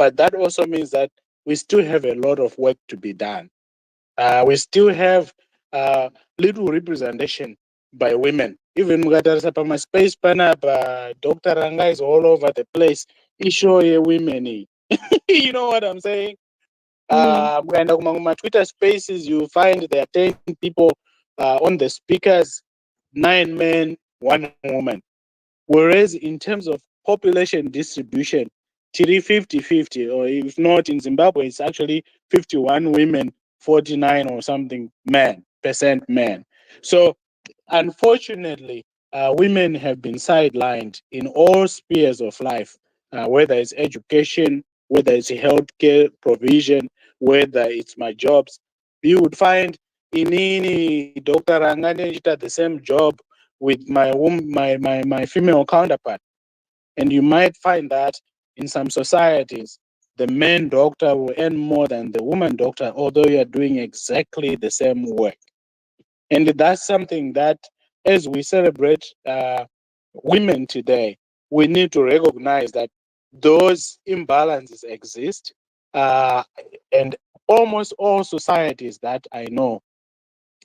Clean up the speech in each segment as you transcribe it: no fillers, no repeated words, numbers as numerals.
But that also means that we still have a lot of work to be done. We still have little representation by women. Even mukatarisa pamaspace panapa, Dr. Ranga is all over the place. Isho ye women. You know what I'm saying? Mm. Mukaenda kuma Twitter spaces, you find there are 10 people on the speakers, 9 men, 1 woman. Whereas in terms of population distribution, tiri 50-50, or if not in Zimbabwe, it's actually 51 women, 49 or something percent men. So unfortunately, women have been sidelined in all spheres of life, whether it's education, whether it's healthcare provision, whether it's my jobs. You would find inini Dr. Rangane did the same job with my female counterpart. And you might find that in some societies, the man doctor will earn more than the woman doctor, although you are doing exactly the same work. And that's something that, as we celebrate women today, we need to recognize that those imbalances exist. Uh, and almost all societies that I know,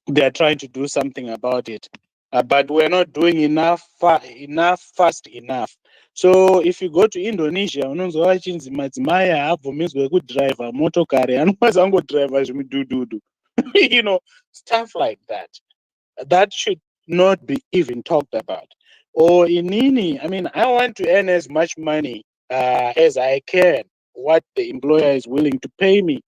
they're trying to do something about it. But we're not doing enough fast enough. So if you go to Indonesia, unonzwa vachinzi madzimai haabvumidzwe kudhiraivha motokari, anokwanisa kungodhiraivha zvimudhudhudhu. You know, stuff like that. That should not be even talked about. Or inini, I mean, I want to earn as much money as I can, what the employer is willing to pay me.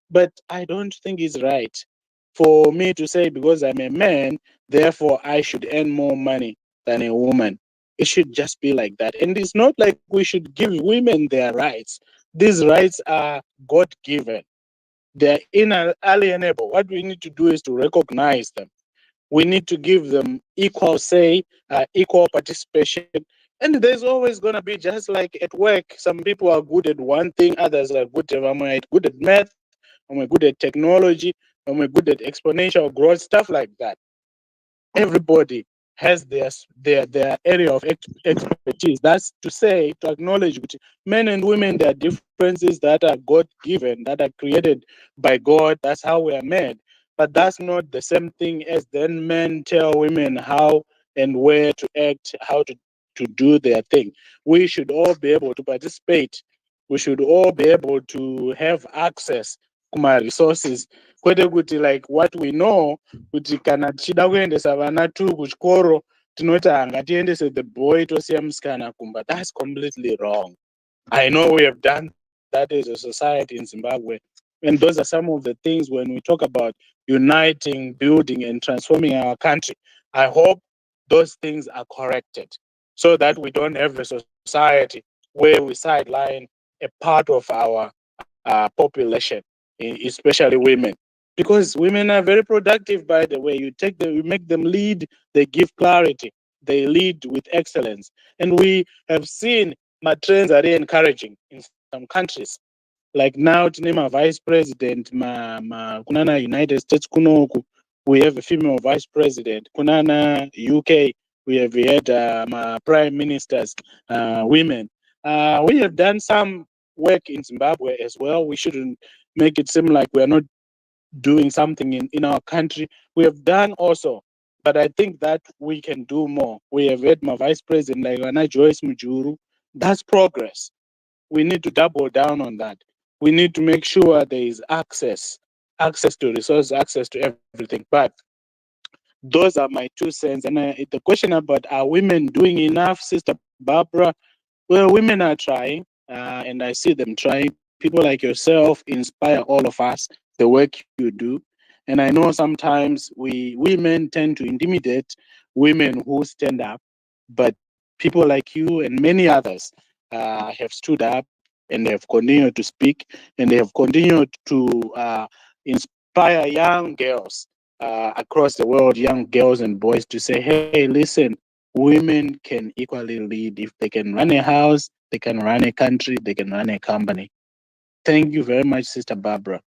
But I don't think it's right for me to say because I'm a man, therefore I should earn more money than a woman. It should just be like that. And it's not like we should give women their rights. These rights are God given, they're inalienable. What we need to do is to recognize them. We need to give them equal say, equal participation. And there's always going to be, just like at work, some people are good at one thing, others are good at math, and we're good at technology, and we're good at exponential growth, stuff like that. Everybody has their area of expertise. That's to say, to acknowledge which men and women, there are differences that are God given, that are created by God. That's how we are made. But that's not the same thing as then men tell women how and where to act, how to do their thing. We should all be able to participate. We should all be able to have access to my resources. Kwete kuti, like, what we know, kuti kana tichida kuendesa vana tu kuchikoro tinoti ngatiendese the boy tosiya musikana kumba. That's completely wrong. I know we have done that as a society in Zimbabwe, and those are some of the things when we talk about uniting, building, and transforming our country. I hope those things are corrected so that we don't have a society where we sideline a part of our population, especially women. Because women are very productive, by the way. You take them, you make them lead, they give clarity, they lead with excellence. And we have seen my trends are really encouraging in some countries. Like now, to name a vice president, kunana United States kunoku, we have a female vice president. Kunana UK, we have had prime ministers, women. We have done some work in Zimbabwe as well. We shouldn't make it seem like we're not doing something in our country. We have done also, but I think that we can do more. We have had my vice president like Rana Joyce Mujuru. That's progress. We need to double down on that. We need to make sure there is access to resources, access to everything. But those are my 2 cents. And the question about are women doing enough, Sister Barbara? Well, women are trying, and I see them trying. People like yourself inspire all of us, the work you do. And I know sometimes we women tend to intimidate women who stand up, but people like you and many others have stood up and they have continued to speak and they have continued to inspire young girls across the world, young girls and boys, to say, hey, listen, women can equally lead. If they can run a house, they can run a country, they can run a company. Thank you very much, Sister Barbara.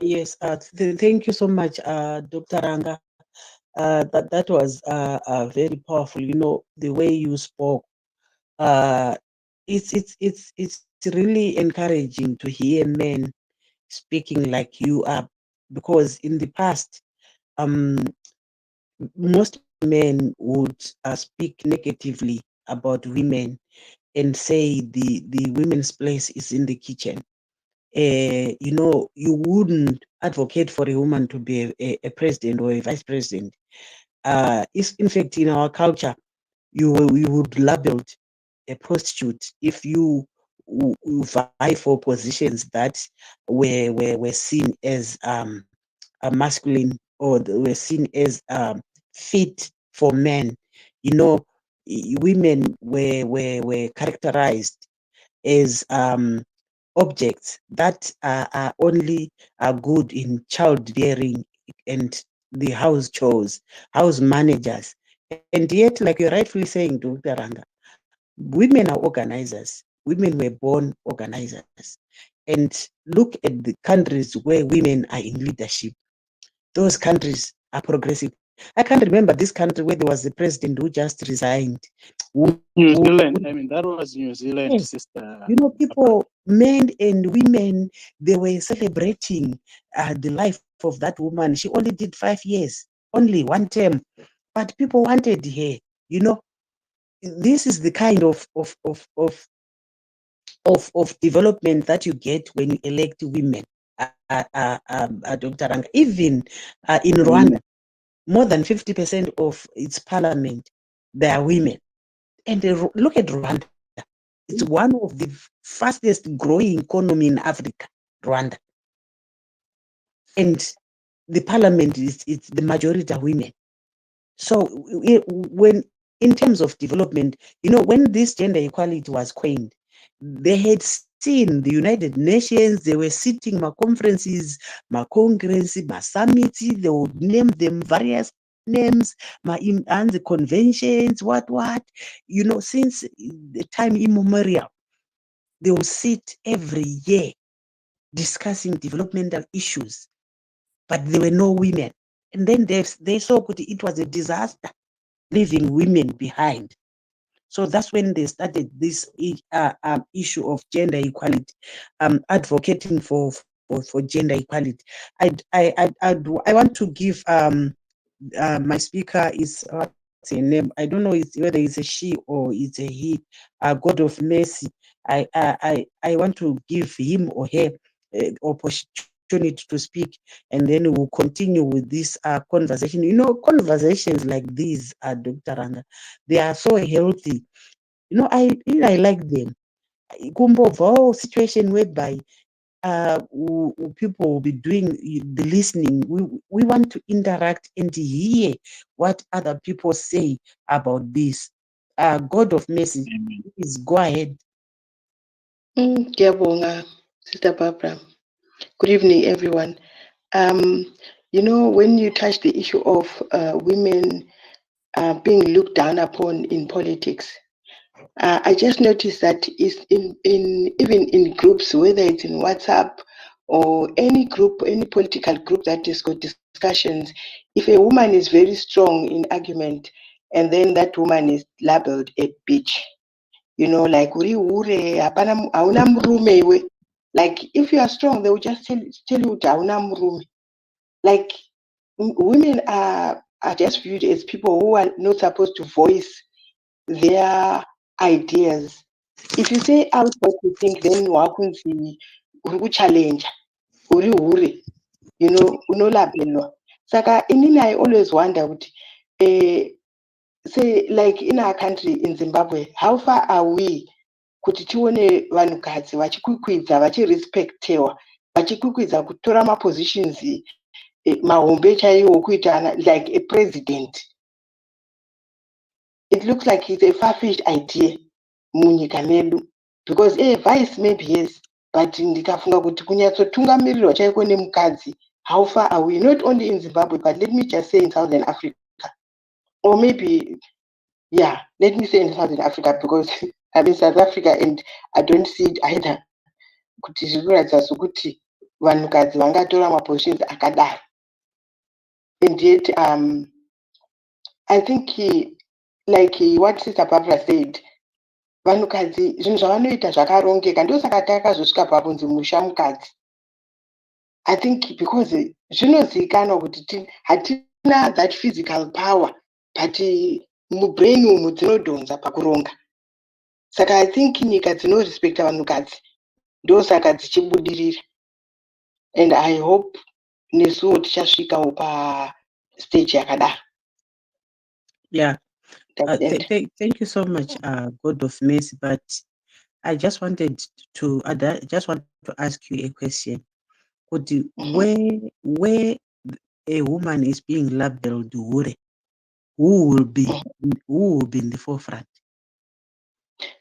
Yes, thank you so much, Dr. Ranga. That was very powerful. You know, the way you spoke. Uh, it's really encouraging to hear men speaking like you are, because in the past, most men would speak negatively about women and say the women's place is in the kitchen. You wouldn't advocate for a woman to be a president or a vice president. In fact, in our culture, you would label a prostitute if you vie for positions that were seen as a masculine, or were seen as fit for men. You know, women were characterized as objects that are only good in childbearing and the house chores, house managers. And yet, like you're rightfully saying, Dr. Ranga, women are organizers. Women were born organizers. And look at the countries where women are in leadership. Those countries are progressive. I can't remember this country where there was a president who just resigned. New Zealand. I mean, that was New Zealand, Yes. sister. People, men and women, they were celebrating the life of that woman. She only did 5 years, only one term, but people wanted her. You know, this is the kind of development that you get when you elect women, Dr. Ranga. Even in Rwanda, more than 50% of its parliament, they are women. And look at Rwanda. It's one of the fastest growing economy in Africa, Rwanda. And the parliament it's the majority are women. So when in terms of development, when this gender equality was coined, they had seen the United Nations, they were sitting my conferences, my congress, my summits, they would name them various names, and the conventions, what, since the time immemorial, they will sit every year discussing developmental issues, but there were no women. And then they saw it was a disaster leaving women behind. So that's when they started this issue of gender equality, advocating for gender equality. I want to give my speaker is what's her name? I don't know whether it's a she or it's a he. God of mercy. I want to give him or her opportunity to speak, and then we'll continue with this conversation. Conversations like these, Dr. Ranga, they are so healthy. I like them. Kumbova situation whereby people will be doing the listening. We want to interact and hear what other people say about this. God of mercy, please go ahead. Ngiyabonga, Sister Barbara. Good evening, everyone. When you touch the issue of women being looked down upon in politics, I just noticed that is even in groups, whether it's in WhatsApp or any group, any political group that has got discussions, if a woman is very strong in argument and then that woman is labeled a bitch, like hauna murume iwe. Like if you are strong, they will just tell you hauna murume. Like women are just viewed as people who are not supposed to voice their ideas. If you say out what you think, then wakunzi uri challenge, uri hure, unolabelwa. Saka inini, I always wonder say like in our country in Zimbabwe, how far are we kuti tione vanhukadzi vachikwikwidza vachirespectewa vachikwikwidza kutora mapositions mahombe chaiwo kuita like a president. It looks like it's a far-fetched idea munyika medu, because vice maybe yes, but ndikafunga kuti kunyatsotungamirirwa chaiko nemukadzi, how far are we, not only in Zimbabwe, but let me just say in Southern Africa, or maybe let me say in Southern Africa, because I'm in South Africa and I don't see it either kuti zvikuratidza sokuti vanhukadzi vangatora mapositions akadai. And yet I think like what Sister Barbara said, vanhukadzi zvinhu zvavanoita zvakarongeka, ndosaka takazosvika pabunzi musha mukadzi. I think because zvinozivikanwa kuti hatina that physical power but mubrain umu dzinodhonza pakuronga. Saka I think nyika dzinorespecta vanhukadzi ndosaka dzichibudirira, and I hope nesuwo tichasvikawo pastage yakadaro. Yeah. Thank you so much, God of Mercy. But I just wanted to ask you a question. Where a woman is being labeled, who will be in the forefront?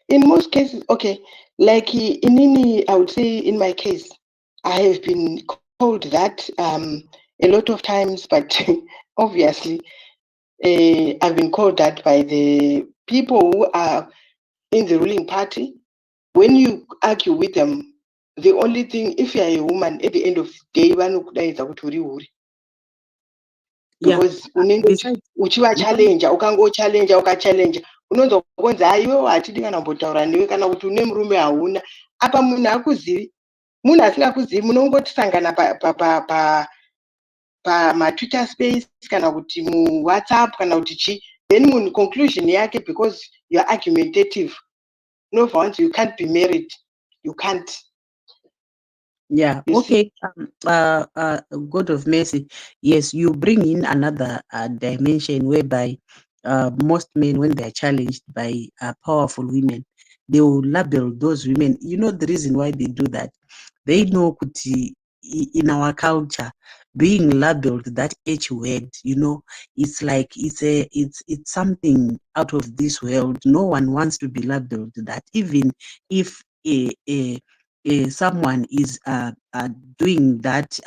In most cases, okay, like I would say in my case, I have been called that a lot of times, but obviously I've been called that by the people who are in the ruling party. When you argue with them, the only thing, if you are a woman, at the end of the day, because uchivachallenja ukangochallenja ukachallenja unonzwa kunzi iwe hatidi kana kumbotaura newe kana kuti une murume hauna. Apa munhu hakuzivi, munhu asingakuzivi munongotisangana pamatwitter space kana kuti muwhatsapp kana kuti chi, then munhu conclusion yake, because you're argumentative, no, for once you can't be married, you can't. Yeah, okay. God of Mercy, yes, you bring in another dimension whereby most men, when they are challenged by powerful women, they will label those women. You know the reason why they do that? They know kuti in our culture, being labeled that H word, you know, it's like it's something out of this world. No one wants to be labeled that, even if someone is doing that,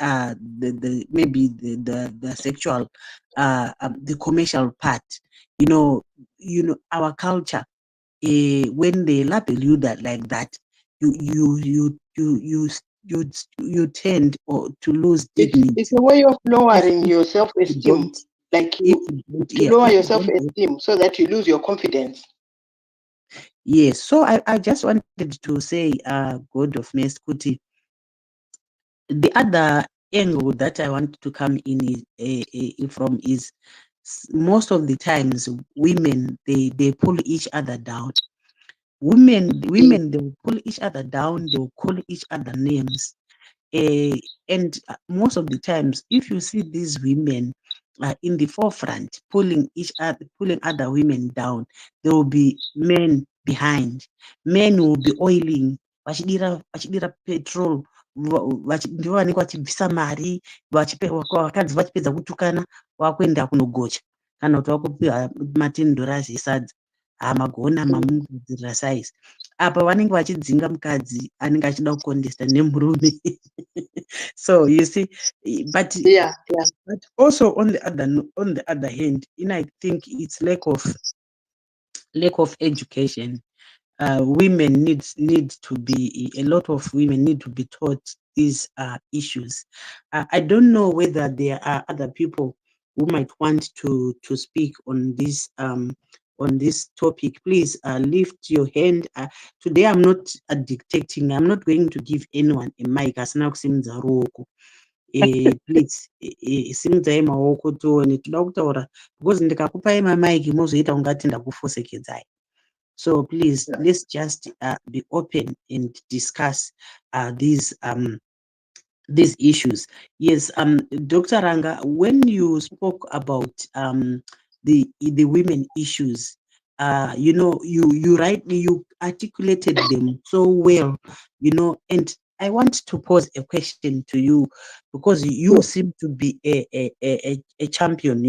maybe the sexual, the commercial part. You know our culture. When they label you like that, you tend to lose dignity. It's a way of lowering your self-esteem. Like you lower your self-esteem so that you lose your confidence. Yes, so I just wanted to say, God of Mercy Kuti, the other angle that I want to come in from is most of the times women they pull each other down. Women they will pull each other down, they will call each other names. And most of the times, if you see these women in the forefront pulling other women down, there will be men behind. Men will be oiling, vachidira petrol, ndivo vanenge vachibvisa mari, vakadzi vachipedza kutukana vakuenda kunogocha kana kuti vakupiwa $10 esadza, magona mamugadzirira size. Apa vanenge vachidzinga mukadzi anenge achida kucontesta nemurume. So you see, but also on the other hand, I think it's lack of education. Women need to be, a lot of women need to be taught these issues. I don't know whether there are other people who might want to speak on this topic. Please lift your hand. Today I'm not dictating. I'm not going to give anyone a mic. Please simudzai maoko tione, toda kutaura, because ndikakupai mamaiki mozoita ungati ndakufosekedzai. So please, let's just be open and discuss these issues. Yes, Dr. Ranga, when you spoke about the women issues, you articulated them so well, and I want to pose a question to you, because you seem to be a champion,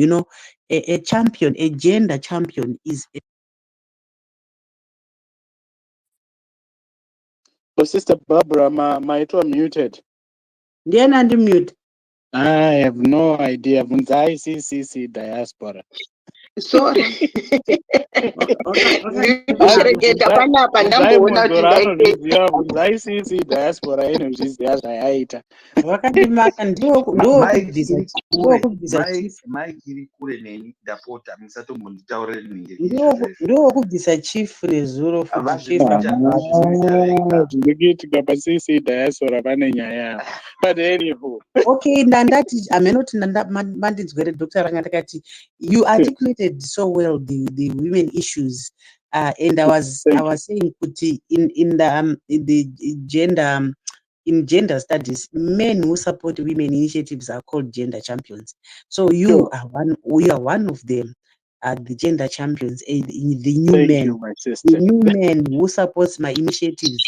a champion, a gender champion is Sister Barbara, my muted. Then and mute. I have no idea. Vunzai CCC diaspora. Sorry. Ndikureketa panapa ndamboona kuti anozviziva bvunzai sisi diaspora inozviziva zvaaita. Vakandimaka ndokubvisa chief. Mike iri kure neni ndapota musatombonditaurira ndokubvisa chief nezuro futi zvinoitika pasisi diaspora pane nyaya. But anyhow. Okay, ndandati amenoti mandinzwere Dr. Ranga ndakati you articulated so well the women issues and I was saying kuti in the gender in gender studies, men who support women initiatives are called gender champions. So you are one of them, the gender champions, the new men who supports my initiatives.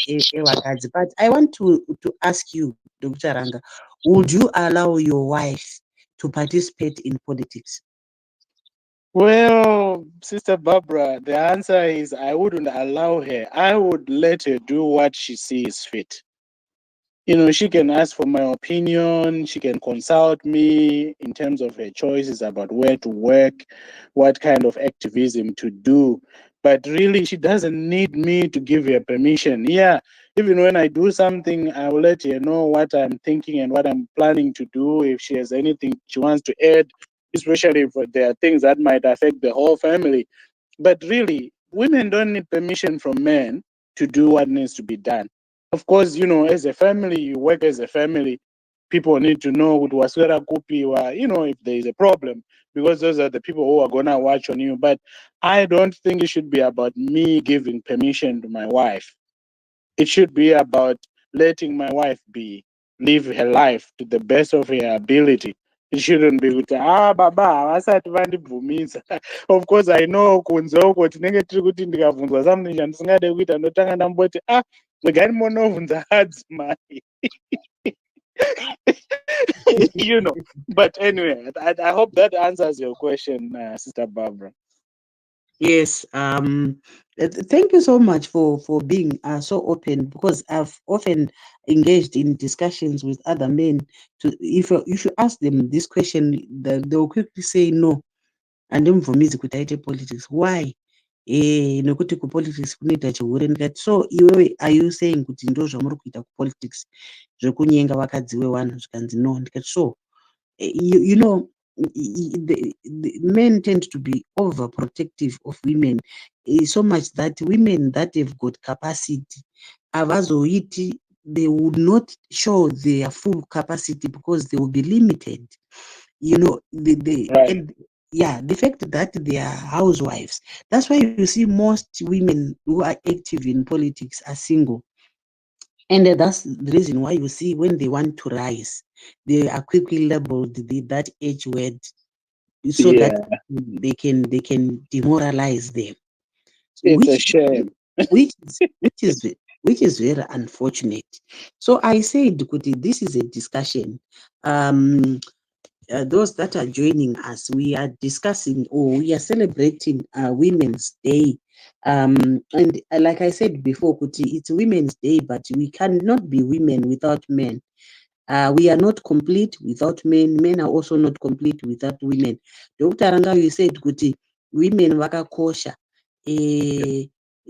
But I want to ask you, Dr. Ranga, would you allow your wife to participate in politics? Well, Sister Barbara, the answer is I wouldn't allow her. I would let her do what she sees fit. You know, she can ask for my opinion. She can consult me in terms of her choices about where to work, what kind of activism to do. But really, she doesn't need me to give her permission. Yeah, even when I do something, I will let her know what I'm thinking and what I'm planning to do. If she has anything she wants to add, especially if there are things that might affect the whole family. But really, women don't need permission from men to do what needs to be done. Of course, you know, as a family, you work as a family. People need to know if there is a problem, because those are the people who are gonna watch on you. But I don't think it should be about me giving permission to my wife. It should be about letting my wife live her life to the best of her ability. It shouldn't be with baba vasati vandibvumisa. Of course, I know kunze uko tinenge tiri kuti ndikabvunzwa something chandisingade kuita ndotanga ndamboti regai munobvunza adzimai. You know. But anyway, I hope that answers your question, Sister Barbara. Yes. Thank you so much for being so open, because I've often engaged in discussions with other men. If you ask them this question, they will quickly say no. And then for me, politics. Why? Nokuti kupolitics kunoita chihure ndikati, so iwewe are you saying kuti ndo zvamuri kuita kupolitics zvekunyenga vakadzi wevanhu zvikanzi no? Ndikati, so you know, the men tend to be overprotective of women, so much that women that have got capacity, they would not show their full capacity because they will be limited. You know, Right. the fact that they are housewives. That's why you see most women who are active in politics are single. And that's the reason why you see when they want to rise, they are quickly labeled that H word, so that they can demoralize them. It's a shame. Which is very unfortunate. So I said, Kuti, this is a discussion. Those that are joining us, we are discussing, or we are celebrating Women's Day. And like I said before, Kuti, it's Women's Day, but we cannot be women without men. We are not complete without men. Men are also not complete without women. Dr. Ranga, you said, Kuti, women wakakosha.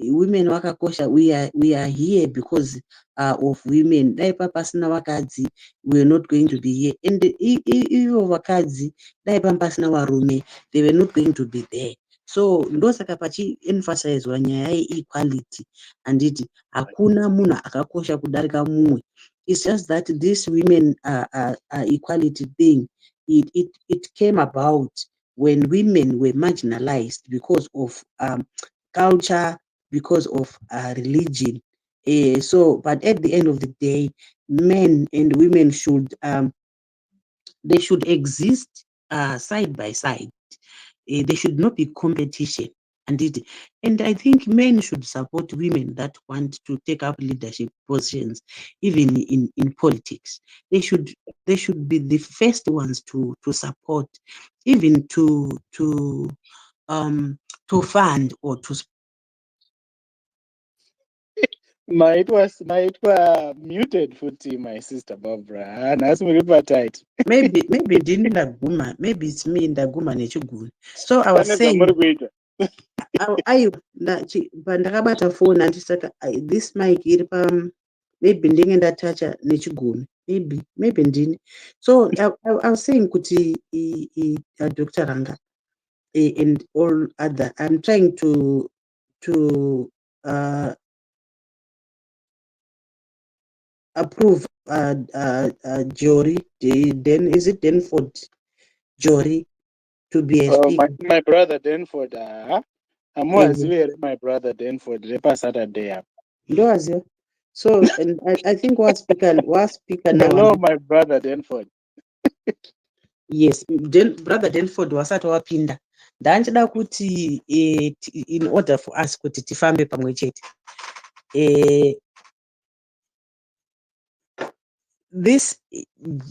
Women wakakosha. We are here because of women. Daipa pasina wakadzi, we are not going to be here. And ivo wakadzi, daipa pasina warume, they were not going to be there. So ndosaka pachi emphasize nyaya equality, and hakuna munhu akakosha kudarika mumwe. It's just that this women equality thing, it came about when women were marginalized because of culture, because of religion. But at the end of the day, men and women should exist side by side. There should not be competition. And I think men should support women that want to take up leadership positions, even in politics. They should be the first ones to support, even to fund or to. maitwa muted futi, my sister Barbara. Nhasi muri patight. maybe ndini ndaguma, maybe it's me ndaguma nechiguni. So I was Pane saying, zvamuri kuita. pandakabata phone handisaka this mic iri pa, maybe ndinge ndatacha nechiguni, maybe ndini. So I was saying kuti Dr. Ranga and all other, I'm trying to approve Jory, then is it Denford Jory to be a speaker? My brother Denford. Amuazive my brother Denford repa Saturday. Ndoazio. So and I think was speaker now. Hello, my brother Denford. Yes, brother Denford wasati wapinda. Ndanchida kuti in order for us kuti tifambe pamwe chete. This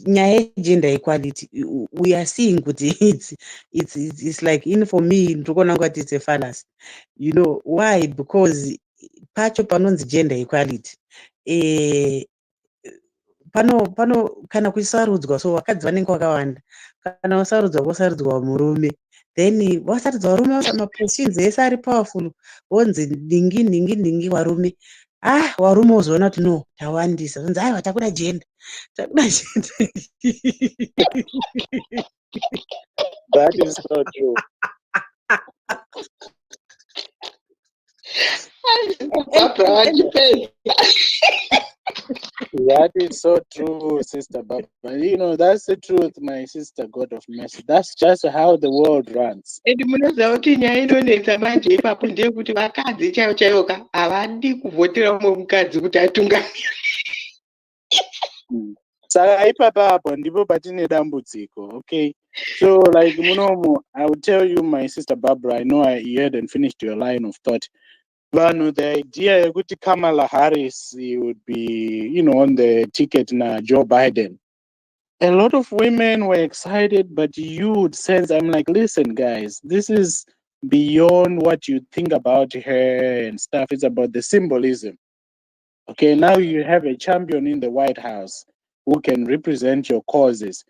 nyaya gender equality, we are seeing kuti it's like, in for me ndikuona ngati it's a fallacy. You know why? Because pacho panonzi gender equality, pano kana kusarudzwa, so vakadzi vanenge vakawanda, kana wasarudzwa wosarudzwa murume, then wasarudzwa varume mapositions ese ari powerful, wonzi ndingi warume. Warume uzoona kuti no tawandisa, zonzi aiwa takuda gender. That is so true. That is so true, Sister Barbara. You know, that's the truth, my sister, God of mercy. That's just how the world runs. Edi munoziva kuti nyaya inonetsa manje ipapo ndeyekuti vakadzi chaivo chaivoka havadi kuvhotera umwe mukadzi kuti atungamire. Saka ipapa apo ndipo patine dambudziko, okay? So like munomo, I will tell you, my sister Barbara, I know you hadn't finished your line of thought. But the idea that Kamala Harris would be, you know, on the ticket now, Joe Biden. A lot of women were excited, but you would sense, I'm like, listen, guys, this is beyond what you think about her and stuff. It's about the symbolism. Okay, now you have a champion in the White House who can represent your causes.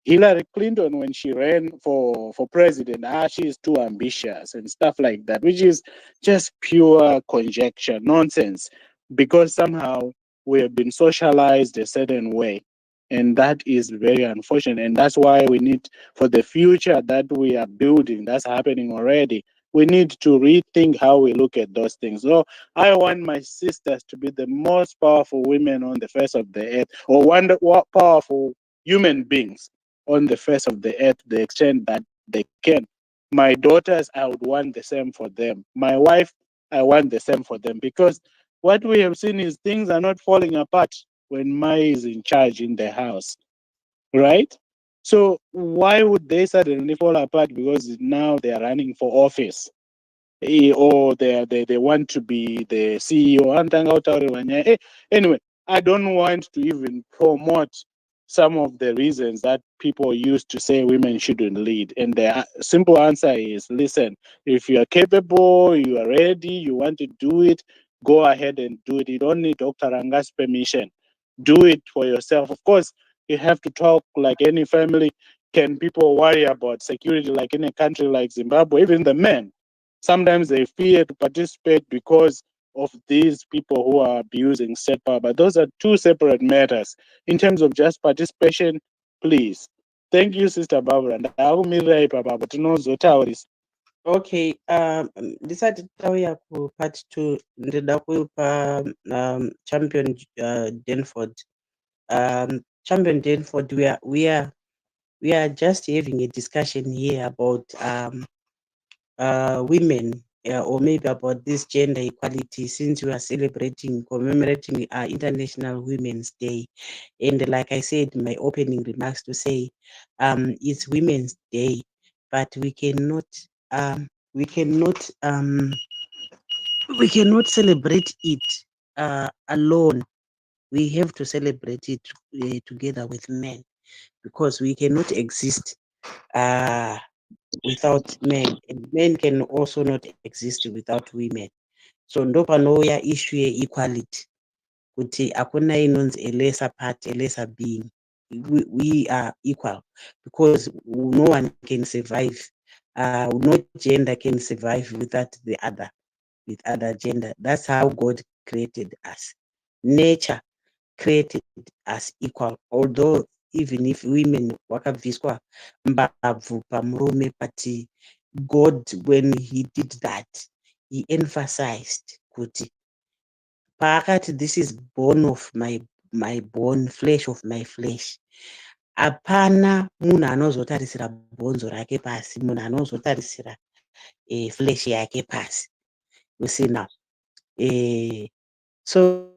Hillary Clinton, when she ran for president, she is too ambitious and stuff like that, which is just pure conjecture, nonsense, because somehow we have been socialized a certain way. And that is very unfortunate. And that's why we need, for the future that we are building, that's happening already, we need to rethink how we look at those things. So I want my sisters to be the most powerful women on the face of the earth, or powerful human beings on the face of the earth, to the extent that they can. My daughters, I would want the same for them. My wife, I want the same for them, because what we have seen is things are not falling apart when Mai is in charge in the house, right? So why would they suddenly fall apart because now they are running for office? Or they want to be the CEO. Anyway, I don't want to even promote some of the reasons that people used to say women shouldn't lead. And the simple answer is, listen, if you are capable, you are ready, you want to do it, go ahead and do it. You don't need Dr. Ranga's permission. Do it for yourself. Of course, you have to talk like any family. Can people worry about security like in a country like Zimbabwe? Even the men, sometimes they fear to participate because of these people who are abusing state power. But those are two separate matters. In terms of just participation, please. Thank you, Sister Barbara. Okay, ndisati tauya kupart 2 ndida kupa champion Denford. Champion Denford, we are just having a discussion here about women, or maybe about this gender equality, since we are commemorating International Women's Day. And like I said in my opening remarks, to say it's Women's Day, but we cannot celebrate it alone. We have to celebrate it together with men, because we cannot exist without men, and men can also not exist without women. So ndo panouya issue equality. kuti akuna inonzi a lesser part, a lesser being. We are equal because no one can survive. No gender can survive without the other, with other gender. That's how God created us. Nature created us equal, although even if women wakabviswa mbabvu pamurume, but God, when he did that, he emphasized kuti paakati this is bone of my bone, flesh of my flesh, hapana munhu anozotarisira bhonzo rake pasi, munhu anozotarisira flesh yake pasi. You see now. So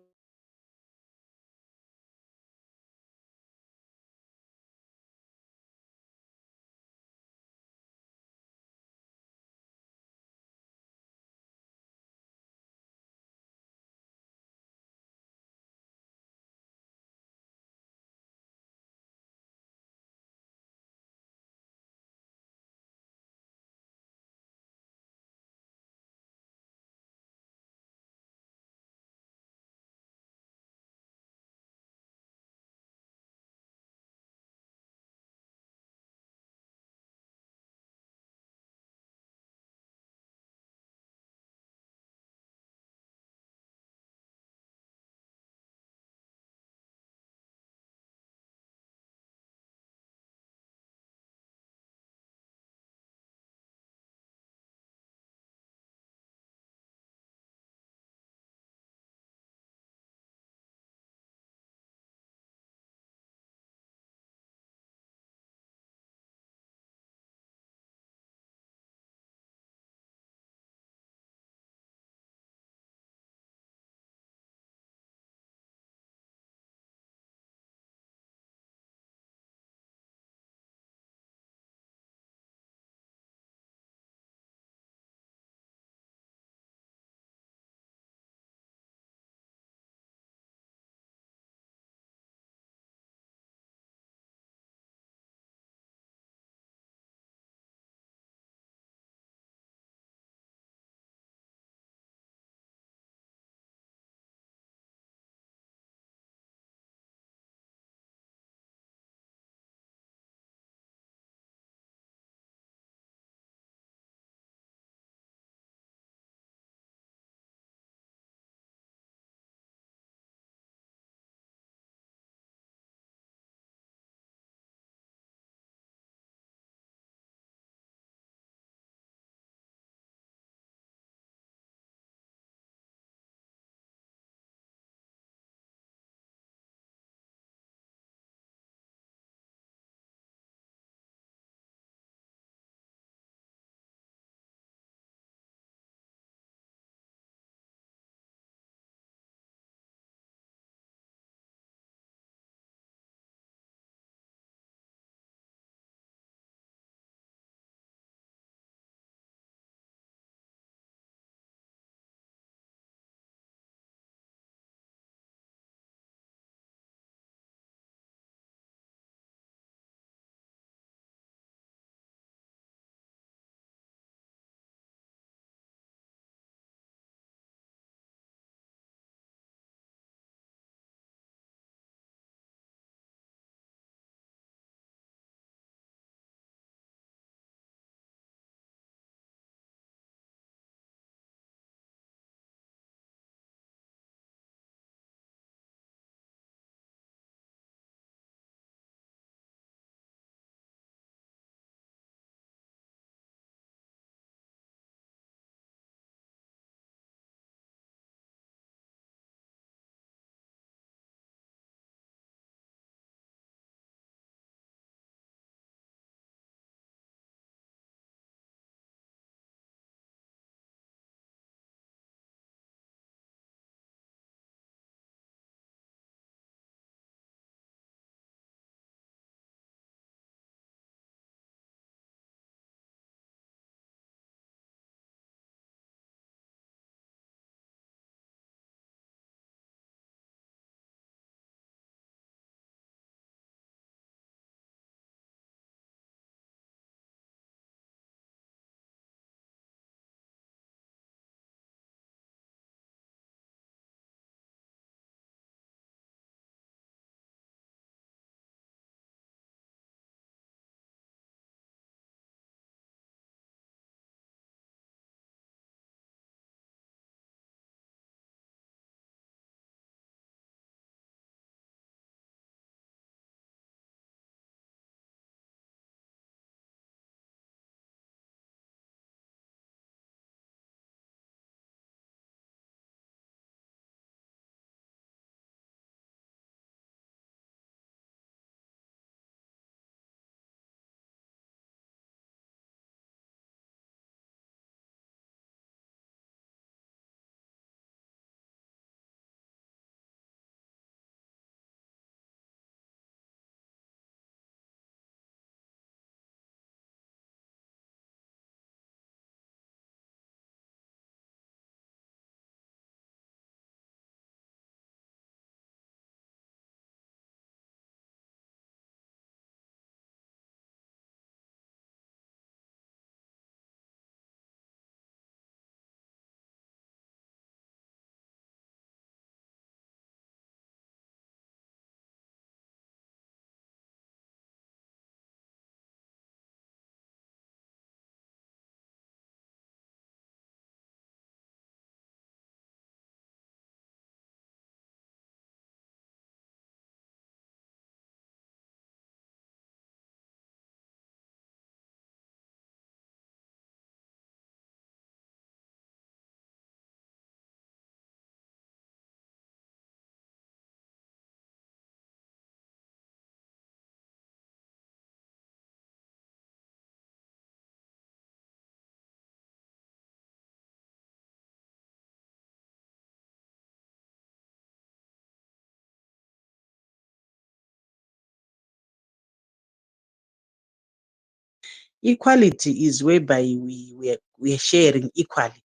Equality is whereby we are sharing equally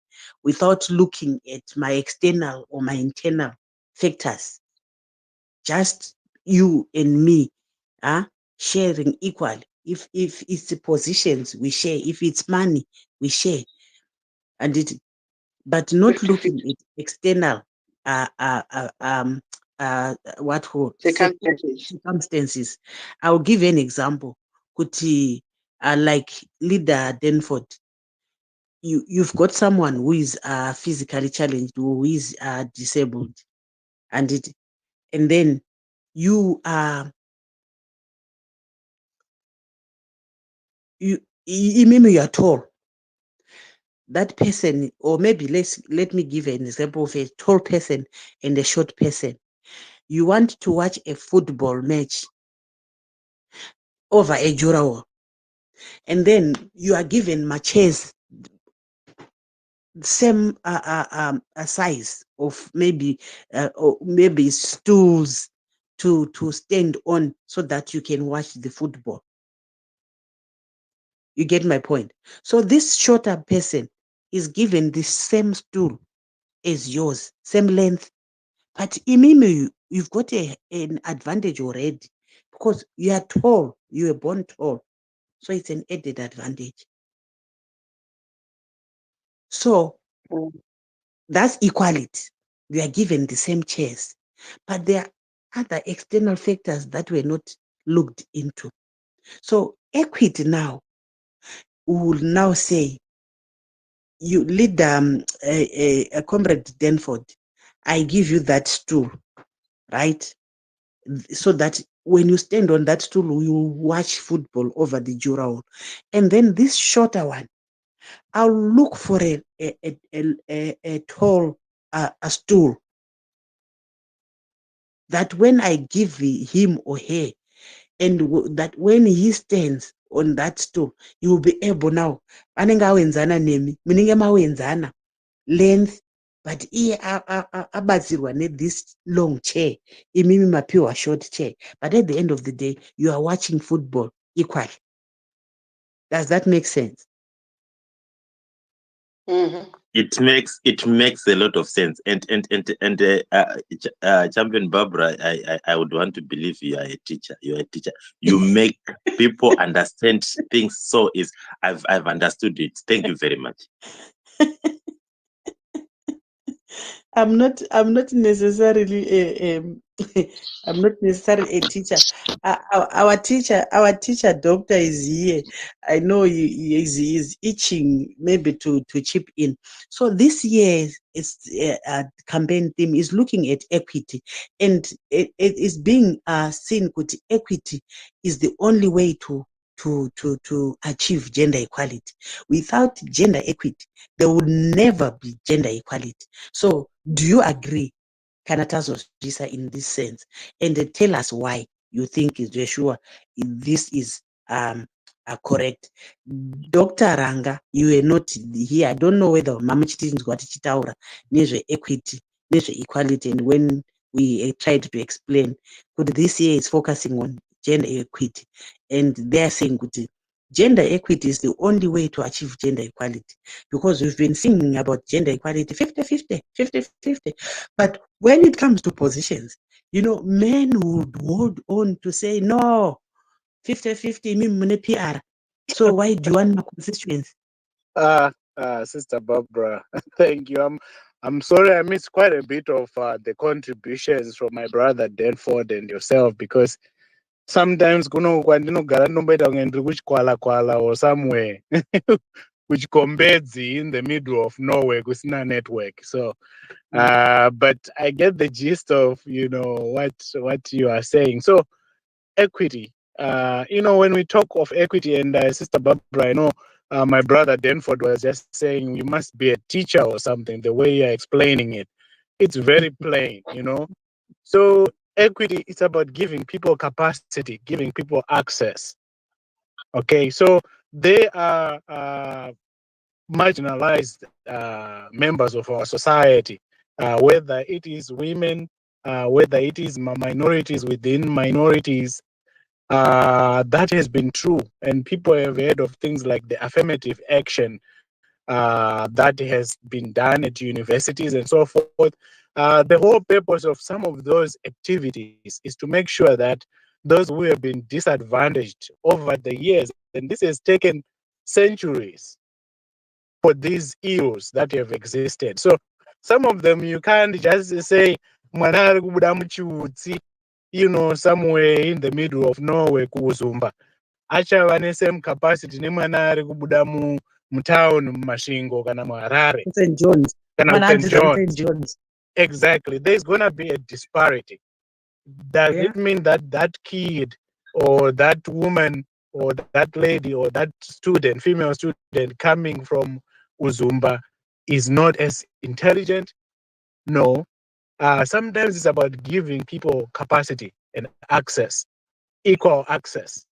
without looking at my external or my internal factors. Just you and me sharing equally. If it's positions, we share. If it's money, we share. And it, but not 50-50 looking at external circumstances. circumstances. I'll give you an example. Kuti, like leader Denford, you've got someone who is physically challenged or who is disabled, and then you are maybe you are tall. That person, or maybe let me give an example of a tall person and a short person. You want to watch a football match over a Jurawa, and then you are given matches same size of maybe or maybe stools to stand on so that you can watch the football. You get my point? So this shorter person is given the same stool as yours, same length, but Imimi, you've got an advantage already because you are tall, you were born tall, so it's an added advantage. So Mm. that's equality. We are given the same chairs, but there are other external factors that were not looked into. So equity now, we will now say, you lead a comrade Denford, I give you that stool, right? So that when you stand on that stool, you watch football over the Jurao. And then this shorter one, I'll look for a tall a stool that when I give him or her, and that when he stands on that stool, he will be able now. Anenge awenzana nemi, munenge mawenzana length, but iye abatsirwa this long chair, imimi mapiwa short chair. But at the end of the day, you are watching football equally. Does that make sense? Mhm. It makes a lot of sense, and Champion Barbara, I would want to believe you are a teacher. You are a teacher. You make people understand things so is. I've understood it. Thank you very much. I'm not necessarily I'm not necessarily a teacher. Our teacher doctor is here. I know he is itching maybe to chip in. So this year campaign theme is looking at equity, and it is being seen that equity is the only way to achieve gender equality. Without gender equity, there would never be gender equality. So do you agree, Kanatazo Jisa, in this sense? And tell us why you think is sure this is correct. Dr. Ranga, you are not here. I don't know whether Mama Chitins got Chitaura, Nezwe equity, Nezwe equality, and when we tried to explain, could this year is focusing on gender equity, and they're saying good gender equity is the only way to achieve gender equality, because we've been singing about gender equality 50-50, 50-50. But when it comes to positions, men would hold on to say, no, 50-50, me mune PR. So why do you want my constituents? Sister Barbara, thank you. I'm sorry I missed quite a bit of the contributions from my brother Denford and yourself, because sometimes kwandinogara ndinomboita kunge ndiri kuchikwala or somewhere which kumbedzi in the middle of nowhere kusina network. So but I get the gist of what you are saying. So equity, when we talk of equity, and Sister Barbara, I know my brother Denford was just saying you must be a teacher or something, the way you're explaining it. It's very plain, So equity is about giving people capacity, giving people access. Okay, so they are marginalized members of our society, whether it is women, whether it is minorities within minorities, that has been true, and people have heard of things like the affirmative action that has been done at universities and so forth. The whole purpose of some of those activities is to make sure that those who have been disadvantaged over the years, and this has taken centuries for these ills that have existed. So some of them you can't just say, "Mwana ari kubuda muchiutsi," somewhere in the middle of nowhere kuuzumba. Achava ne-same capacity nemwana ari kubuda mutown mumasvingo kana muharare St. John's. kana Mwana St. adzidza John's. kuSt. John's. Exactly. There's going to be a disparity. Does Yeah. it mean that that kid or that woman or that lady or that student, female student coming from Uzumba is not as intelligent? No. Sometimes it's about giving people capacity and access, equal access.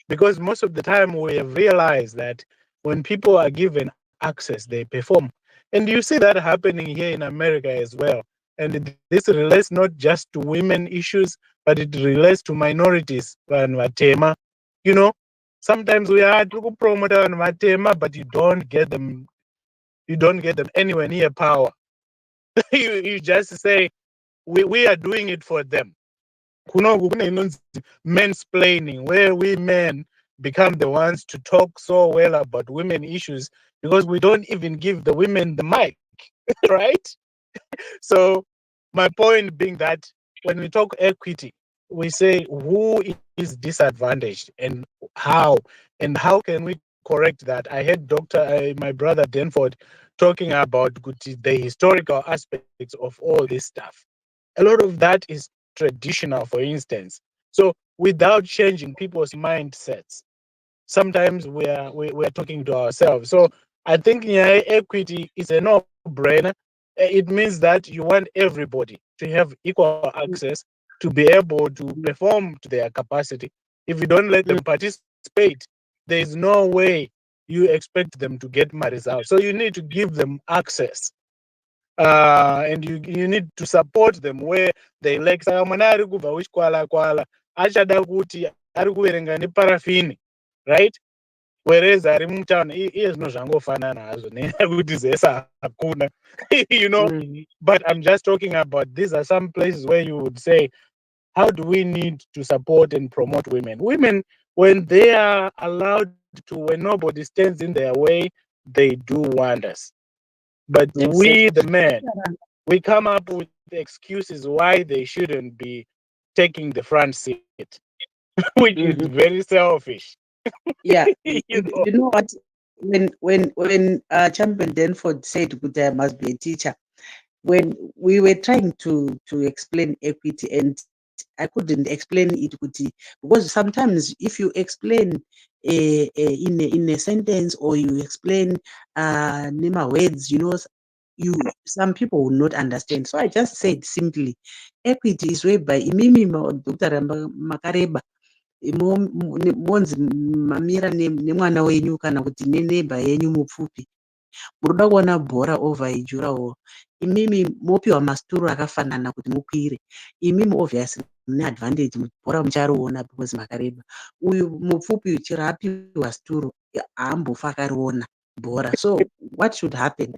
Because most of the time we have realized that when people are given access, they perform. And you see that happening here in America as well. And this relates not just to women issues, but it relates to minorities. You know, sometimes we are to promote Vatema, but you don't get them. You don't get them anywhere near power. You just say we are doing it for them. Mansplaining, where we men become the ones to talk so well about women issues because we don't even give the women the mic, right? So my point being that when we talk equity, we say who is disadvantaged and how can we correct that. I heard my brother Denford talking about the historical aspects of all this stuff. A lot of that is traditional, for instance. So without changing people's mindsets, sometimes we're talking to ourselves. So I think equity is a no-brainer. It means that you want everybody to have equal access to be able to perform to their capacity. If you don't let them participate, there is no way you expect them to get my results. So you need to give them access. And you need to support them where they lack. Saka mwana ari kubva kuchikwala kwala achada kuti ari kuverenga neparafini, right? Whereas ari mutown iye zvinhu zvangofanana hazvo nenyaya kuti zese hakuna. But I'm just talking about these are some places where you would say, how do we need to support and promote women? Women, when they are allowed to, when nobody stands in their way, they do wonders. But we, the men, we come up with excuses why they shouldn't be taking the front seat, which is very selfish. Yeah. You know? You know what? When Champion Denford said that I must be a teacher, when we were trying to explain equity, and I couldn't explain it because sometimes if you explain in a sentence or you explain Nima words, some people will not understand. So I just said simply, equity is whereby imimi Dr. Makareba monzi mamira nemwana wenyu kana kuti neneighbor yenyu mupfupi muruda kuona bhora over ijurawo, imimi mopiwa masituro akafanana kuti mukwire. Imimi obviously mune advantage, bhora muchariona because makareba. Uyu mupfupi chero apiwa situro haambofa akariona bhora. So what should happen?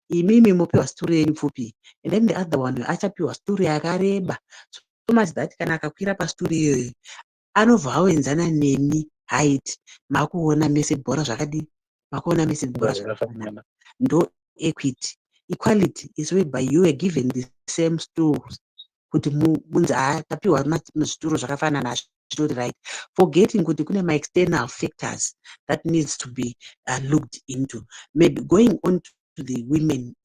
Imimi mopiwa situro yenyu pfupi, and then the other one achapiwa situro yakareba, so much that kana akakwira pasituro iyoyo anobva aoenzana nemi height, makuona mese bhora zvakadii, makuona mese bhora zvakafanana. Ndo equity. Equality is whereby you are given the same stools kuti munzi tapiwa zvituro zvakafanana zvitori right, forgetting kuti kune ma-external factors that needs to be looked into. Maybe going on to the women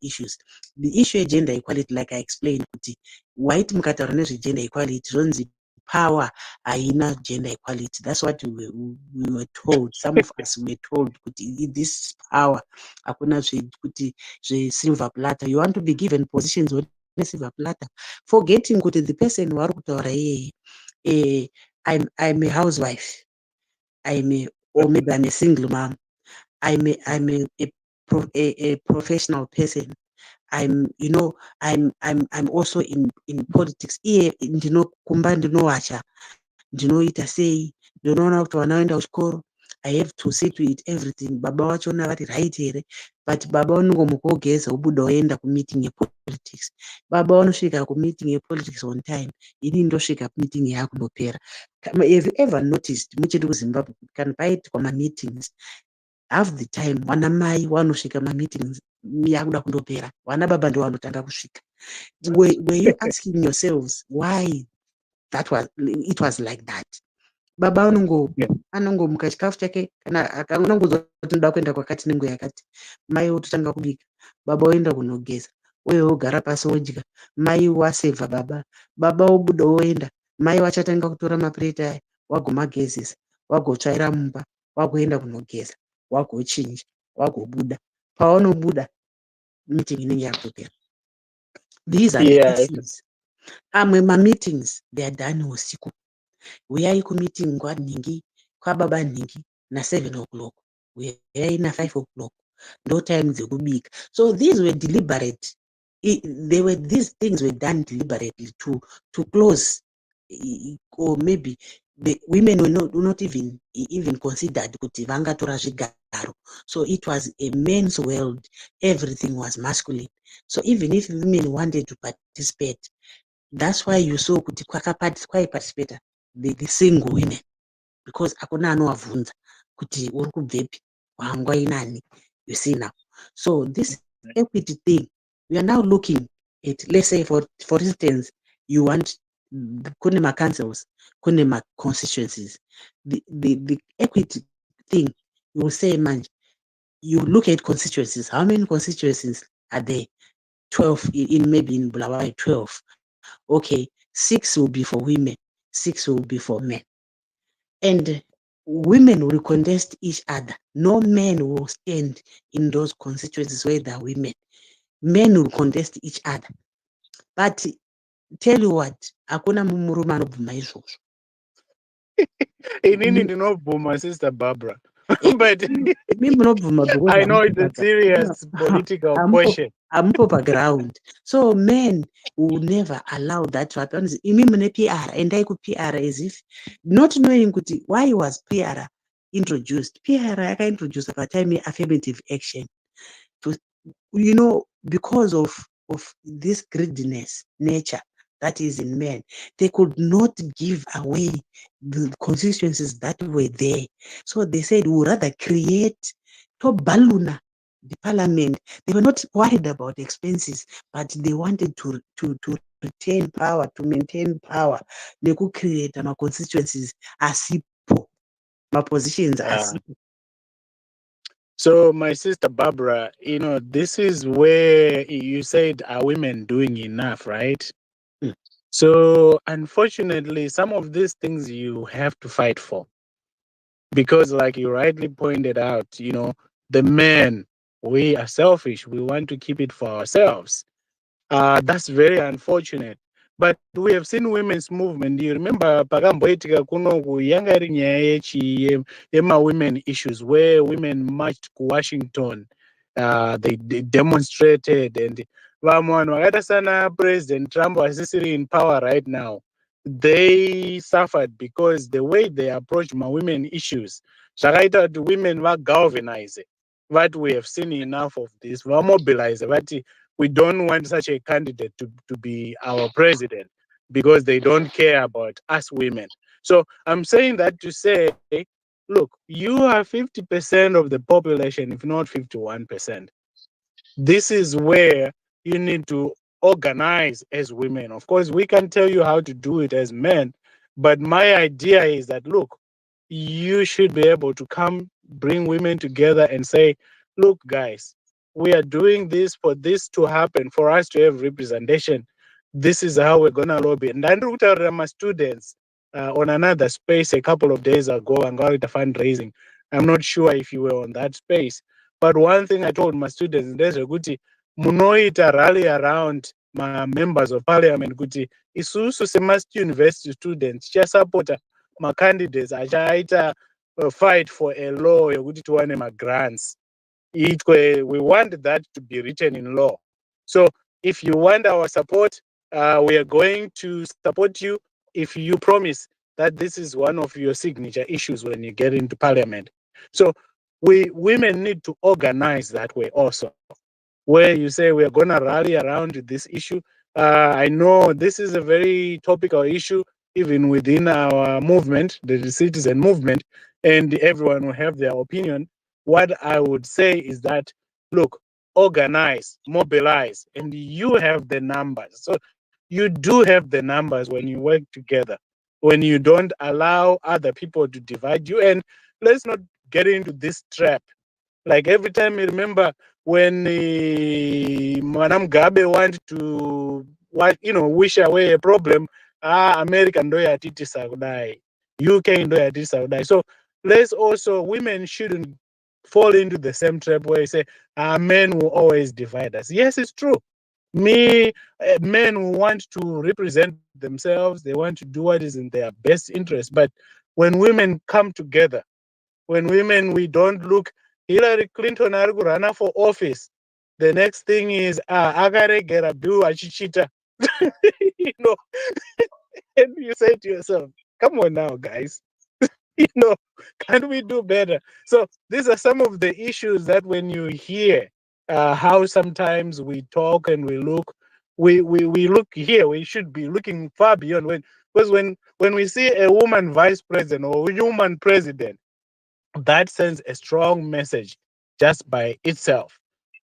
issues, the issue of gender equality, like I explained, kuti white mukataura nezve-gender equality zvonzi power haina gender equality. That's what we were told. Some of us were told kuti this power hakuna kuti silver platter. You want to be given positions with silver platter, forgetting kuti the person wari kutaura iyeye, I'm a housewife, or maybe I'm a single mom, I'm a professional person, I'm also in politics. Iye ndinokumba ndinowacha ndinoita sei, ndinoona kuti vana vaenda kuchikoro, I have to see to it everything. Baba vachona vari right here, but baba unongomuka wogeza wobuda woenda kumeeting yepolitics. Baba vanosvika kumeeting yepolitics on time, ini ndosvika meeting yaakundopera. Have you ever noticed muchiri kuZimbabwe kana paiitwa mameetings, half the time vana mai vanosvika mameetings yakuda kundopera, vana baba ndo vanotanga kusvika. Were you asking yourselves why it was like that? Baba anongomuka chikafu chake kana akanongodzwa kuti ndoda kuenda kwakati nenguva yakati, mai ototanga kubika, baba oenda kunogeza, uye wogara pasi wodya, mai wasevha baba wobuda woenda, mai vachatanga kutora mapureti aya wagomagezesa, wagotsvaira mumba, wagoenda kunogeza, wagochinja, wagobuda. Paunobuda meeting inenge yakutopera. These are the issues. Amwe meetings they are done usiku. Uyai kumeeting nguva nhingi kwababa nhingi na7 o'clock, uyai na5 o'clock, no time dzekubika. So these were deliberate. These things were done deliberately to close, or maybe the women were not even considered kuti vangatora zvigaro. So it was a men's world. Everything was masculine. So even if women wanted to participate, that's why you saw kuti kwaiparticipate the single women, because akuna anovabvunza kuti uri kubvepi, wangwa inani, you see now. So this equity thing, we are now looking at, let's say for instance, you want kune ma-councils, kune ma-constituencies. The equity thing, you will say, man, you look at constituencies, how many constituencies are there? 12, maybe in Bulawayo 12. Okay, 6 will be for women, 6 will be for men. And women will contest each other. No men will stand in those constituencies where there are women. Men will contest each other. But tell you what, hakuna murume anobvuma izvozvo. Inini ndinobvuma, Sister Barbara. But I know it's a serious political question. Hamupo paground. So men will never allow that to happen. Imi mune PR, endai ku PR as if not knowing kuti why was PR introduced. PR yakaintroduced at time affirmative action. You know, because of this greediness nature that is in men, they could not give away the constituencies that were there. So they said, we would rather create to balloon the parliament. They were not worried about expenses, but they wanted to retain power, to maintain power. They could create my constituencies as my positions as. So, my Sister Barbara, you know, this is where you said, are women doing enough, right? So, unfortunately, some of these things you have to fight for. Because, like you rightly pointed out, you know, the men, we are selfish. We want to keep it for ourselves. That's very unfortunate. But we have seen women's movement. You remember pakamboitika kunoku yanga iri nyaya yema-women issues where women marched to Washington. They demonstrated, and vamwe vanhu vakaita sana President Trump vasisiri in power right now, they suffered because the way they approach ma-women issues zvakaita kuti women vagalvanize. But we have seen enough of this. Vamobilize vati we don't want such a candidate to be our president because they don't care about us women. So I'm saying that to say, look, you are 50% of the population, if not 51%. This is where you need to organize as women. Of course, we can tell you how to do it as men, but my idea is that, look, you should be able to come, bring women together and say, look, guys, we are doing this for this to happen, for us to have representation. This is how we're going to lobby. And I looked at my students on another space a couple of days ago and got the fundraising. I'm not sure if you were on that space. But one thing I told my students, there's a good munoita rally around my members of parliament, kuti isusu semast university students, chasapota my candidates, achaita fight for a law, yokuti tuwane ma grants. We want that to be written in law. So if you want our support, we are going to support you if you promise that this is one of your signature issues when you get into parliament. So we women need to organize that way also, where you say we're going to rally around this issue. I know this is a very topical issue, even within our movement, the citizen movement, and everyone will have their opinion. What I would say is that, look, organize, mobilize, and you have the numbers. So you do have the numbers when you work together, when you don't allow other people to divide you. And let's not get into this trap. Like every time you remember when Madam Gabe wanted to wish away a problem, America ndo yatitisa kudai, UK ndo yatitisa kudai. So let's also, women shouldn't fall into the same trap where you say, men will always divide us. Yes, it's true. Men who want to represent themselves, they want to do what is in their best interest. But when women come together, when women, we don't look, Hillary Clinton runner for office, the next thing is akaregera Bill achichita. You know, and you say to yourself, come on now, guys. You know, can we do better? So these are some of the issues that when you hear how sometimes we talk and we look, we look here, we should be looking far beyond. Because when we see a woman vice president or a woman president, that sends a strong message just by itself.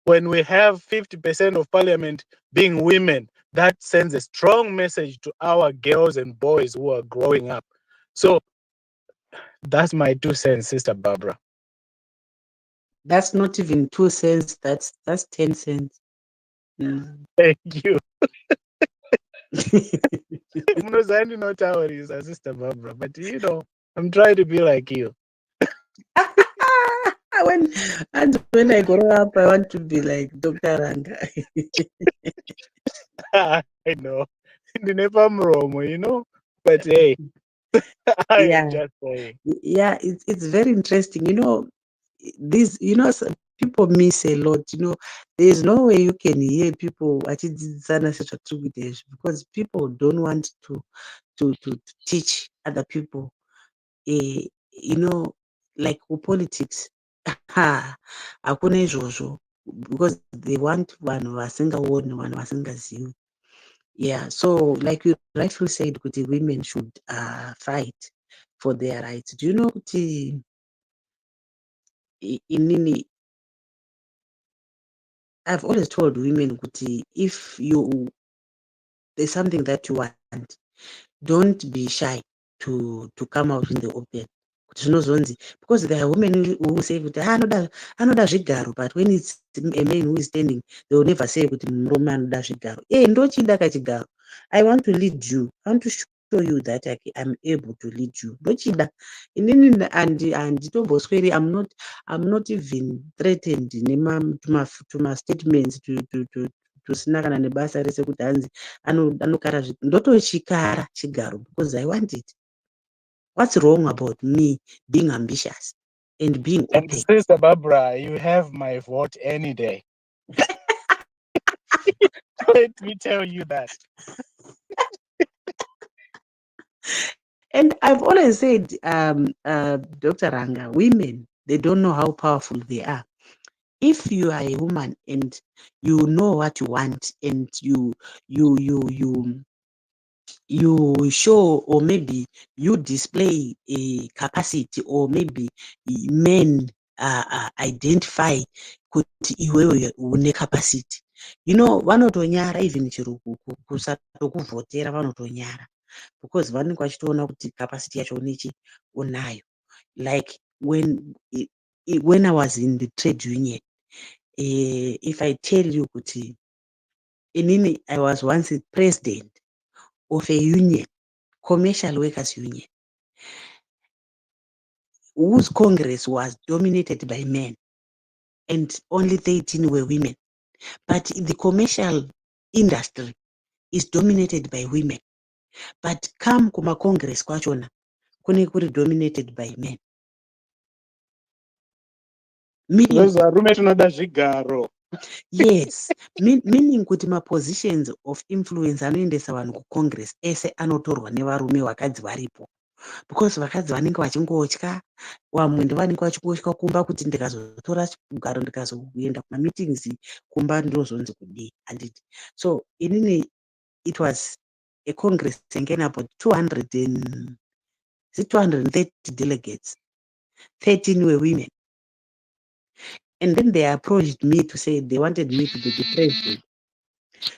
When we have 50% of parliament being women, that sends a strong message to our girls and boys who are growing up. So that's my 2 cents, Sister Barbara. That's not even 2 cents. That's 10 cents. Thank you. Mnozani not our Sister Barbara, but you know, I'm trying to be like you. when I grow up, I want to be like Dr. Ranga. I know. You know, but hey, I Yeah. am just saying. Yeah, it's very interesting. You know, people miss a lot. You know, there's no way you can hear people because people don't want to teach other people. You know, like with politics, hakuna izvozvo, because they want vanhu vasingaoni, vanhu vasingazivi. Yeah, so like you rightfully said, kuti women should fight for their rights. Do you know kuti inini, I've always told women kuti if there's something that you want, don't be shy to come out in the open. Because there are women who say kuti anoda zvigaro, but when it's a man who is standing, they will never say kuti murume anoda zvigaro. Ndochida kachigaro. I want to lead you. I want to show you that I'm able to lead you. Ndochida. I'm not even threatened to my statements to sinakana nebasa rese kuti hanzi anokara ndotochikara chigaro because I want it. What's wrong about me being ambitious and being open? And Sister Barbara, you have my vote any day. Let me tell you that. And I've always said, Dr. Ranga, women, they don't know how powerful they are. If you are a woman and you know what you want and you show, or maybe you display a capacity, or maybe men identify kuti iwewe une capacity. You know, vanotonyara even chiro kusatokuvhotera vanotonyara because vanenge vachitoona kuti capacity yacho unayo. Like when I was in the trade union, if I tell you kuti inini, I was once a president of a union, commercial workers union, whose congress was dominated by men and only 13 were women. But the commercial industry is dominated by women. But come kuma congress kwachona kune kuri dominated by men. Those are rume tunoda zvigaro. Yes, meaning kuti positions of influence anoendesa vanhu kucongress ese anotorwa nevarume vakadzi varipo. because vakadzi vanenge vachingotya, vamwe ndovanenge vachingotya kumba kuti ndikazotora chigaro ndikazoenda kumameetings kumba ndozonzi kudii handiti. So inini it was a congress again about 230 delegates, 13 were women. And then they approached me to say they wanted me to be the president.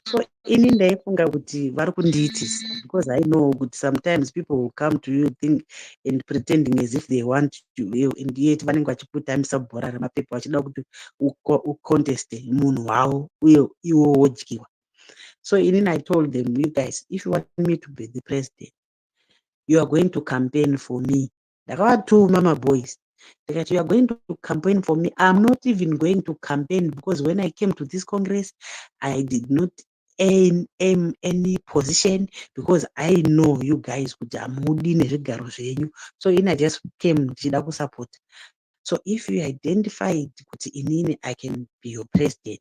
So ini ndaifunga kuti vari kundiitisa, because I know that sometimes people will come to you think and pretending as if they want you, and yet vanenge vachiputambisa bhora remapepa vachida kuti uconteste munhu wavo uye iwo wodyiwa. So inini I told them, you guys, if you want me to be the president, you are going to campaign for me. Ndakavatuma maboys. That you are going to campaign for me. I'm not even going to campaign because when I came to this Congress, I did not aim any position because I know you guys would amudi nezvigaro zvenyu. So I just came to support. So if you identified kuti inini I can be your president,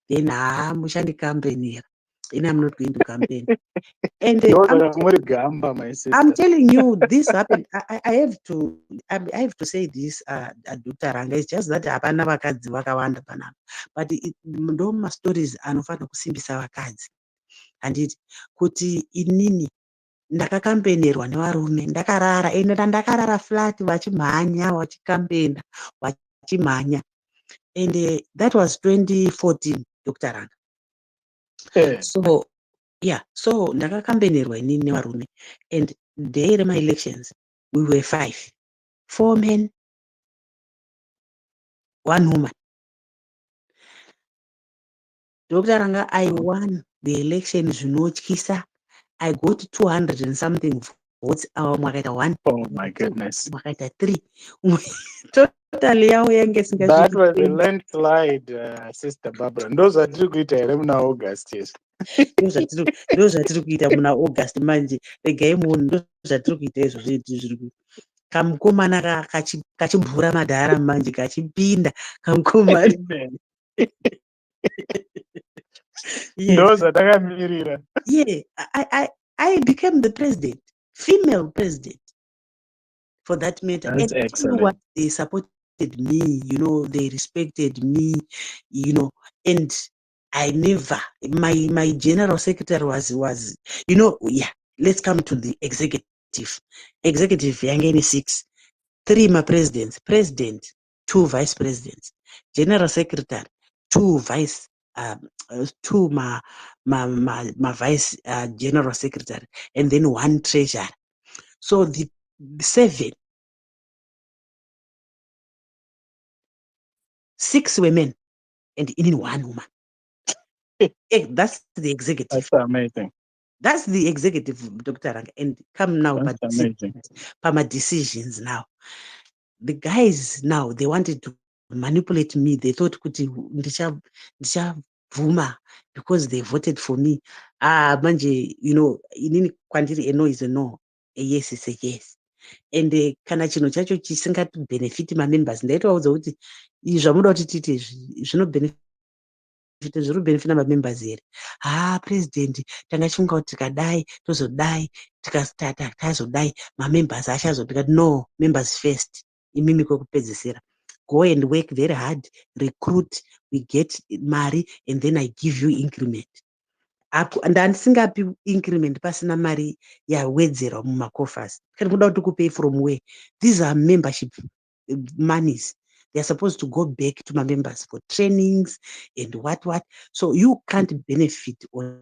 then mushandi campaign here. And I'm not going to campaign. And I'm telling you, this happened. I have to say this, Dr. Ranga. It's just that hapana vakadzi vakawanda panapa. But ndoma stories anofana kusimbisa vakadzi. And it kuti inini ndakakampenerwa nevarume, ndakarara, ende ndakarara flat vachimhanya, vachikampena, vachimhanya. And that was 2014, Dr. Ranga. So yeah, so ndakakampenerwa inini nevarume, and day of my elections we were 5, 4 men, 1 woman. Dr. Ranga, I won the election zvinotyisa. I got 200 and something votes. Mwakaita 1. Oh my goodness. Mwakaita 3. Totally yao yange singa. That was a landslide, Sister Barbara. Those are three good muna August, yes. Ndozvatiri kuita muna August manje. Regai munhu ndozvatiri kuita izvo zviri. Kamukomana kachibhura madhara manje kachipinda kamukomana. Yeah, I became the president, female president, for that matter. That's and excellent. what they supported me, they respected me, and I never, my general secretary was, yeah, let's come to the executive. Yangeni 6, 3 my president, 2 vice presidents, general secretary, 2 vice, 2 my vice general secretary, and then 1 treasurer. So the 7, 6 women, and in 1 woman. That's the executive. That's amazing. That's the executive, Dr. Ranga. And come now, That's amazing. my decisions now. The guys now, they wanted to manipulate me. They thought kuti ndichavhuma because they voted for me. Manje, inini kwandiri a no is a no, a yes is a yes. And kana chino chacho chisingati benefit members, ndaitovaudza kuti zvamuda kuti tiite zvinobenefit members here. President, tangachunga kuti tikadai tozodai tazodai members achazodai. No, members first. Imimi kwekupedzisira. Go and work very hard, recruit, we get mari, and then I give you increment. And handisingapi increment pasina mari yawedzera mumakofasi. Kana kuda kuti kupay from where? These are membership monies. They are supposed to go back to my members for trainings and what. So you can't benefit on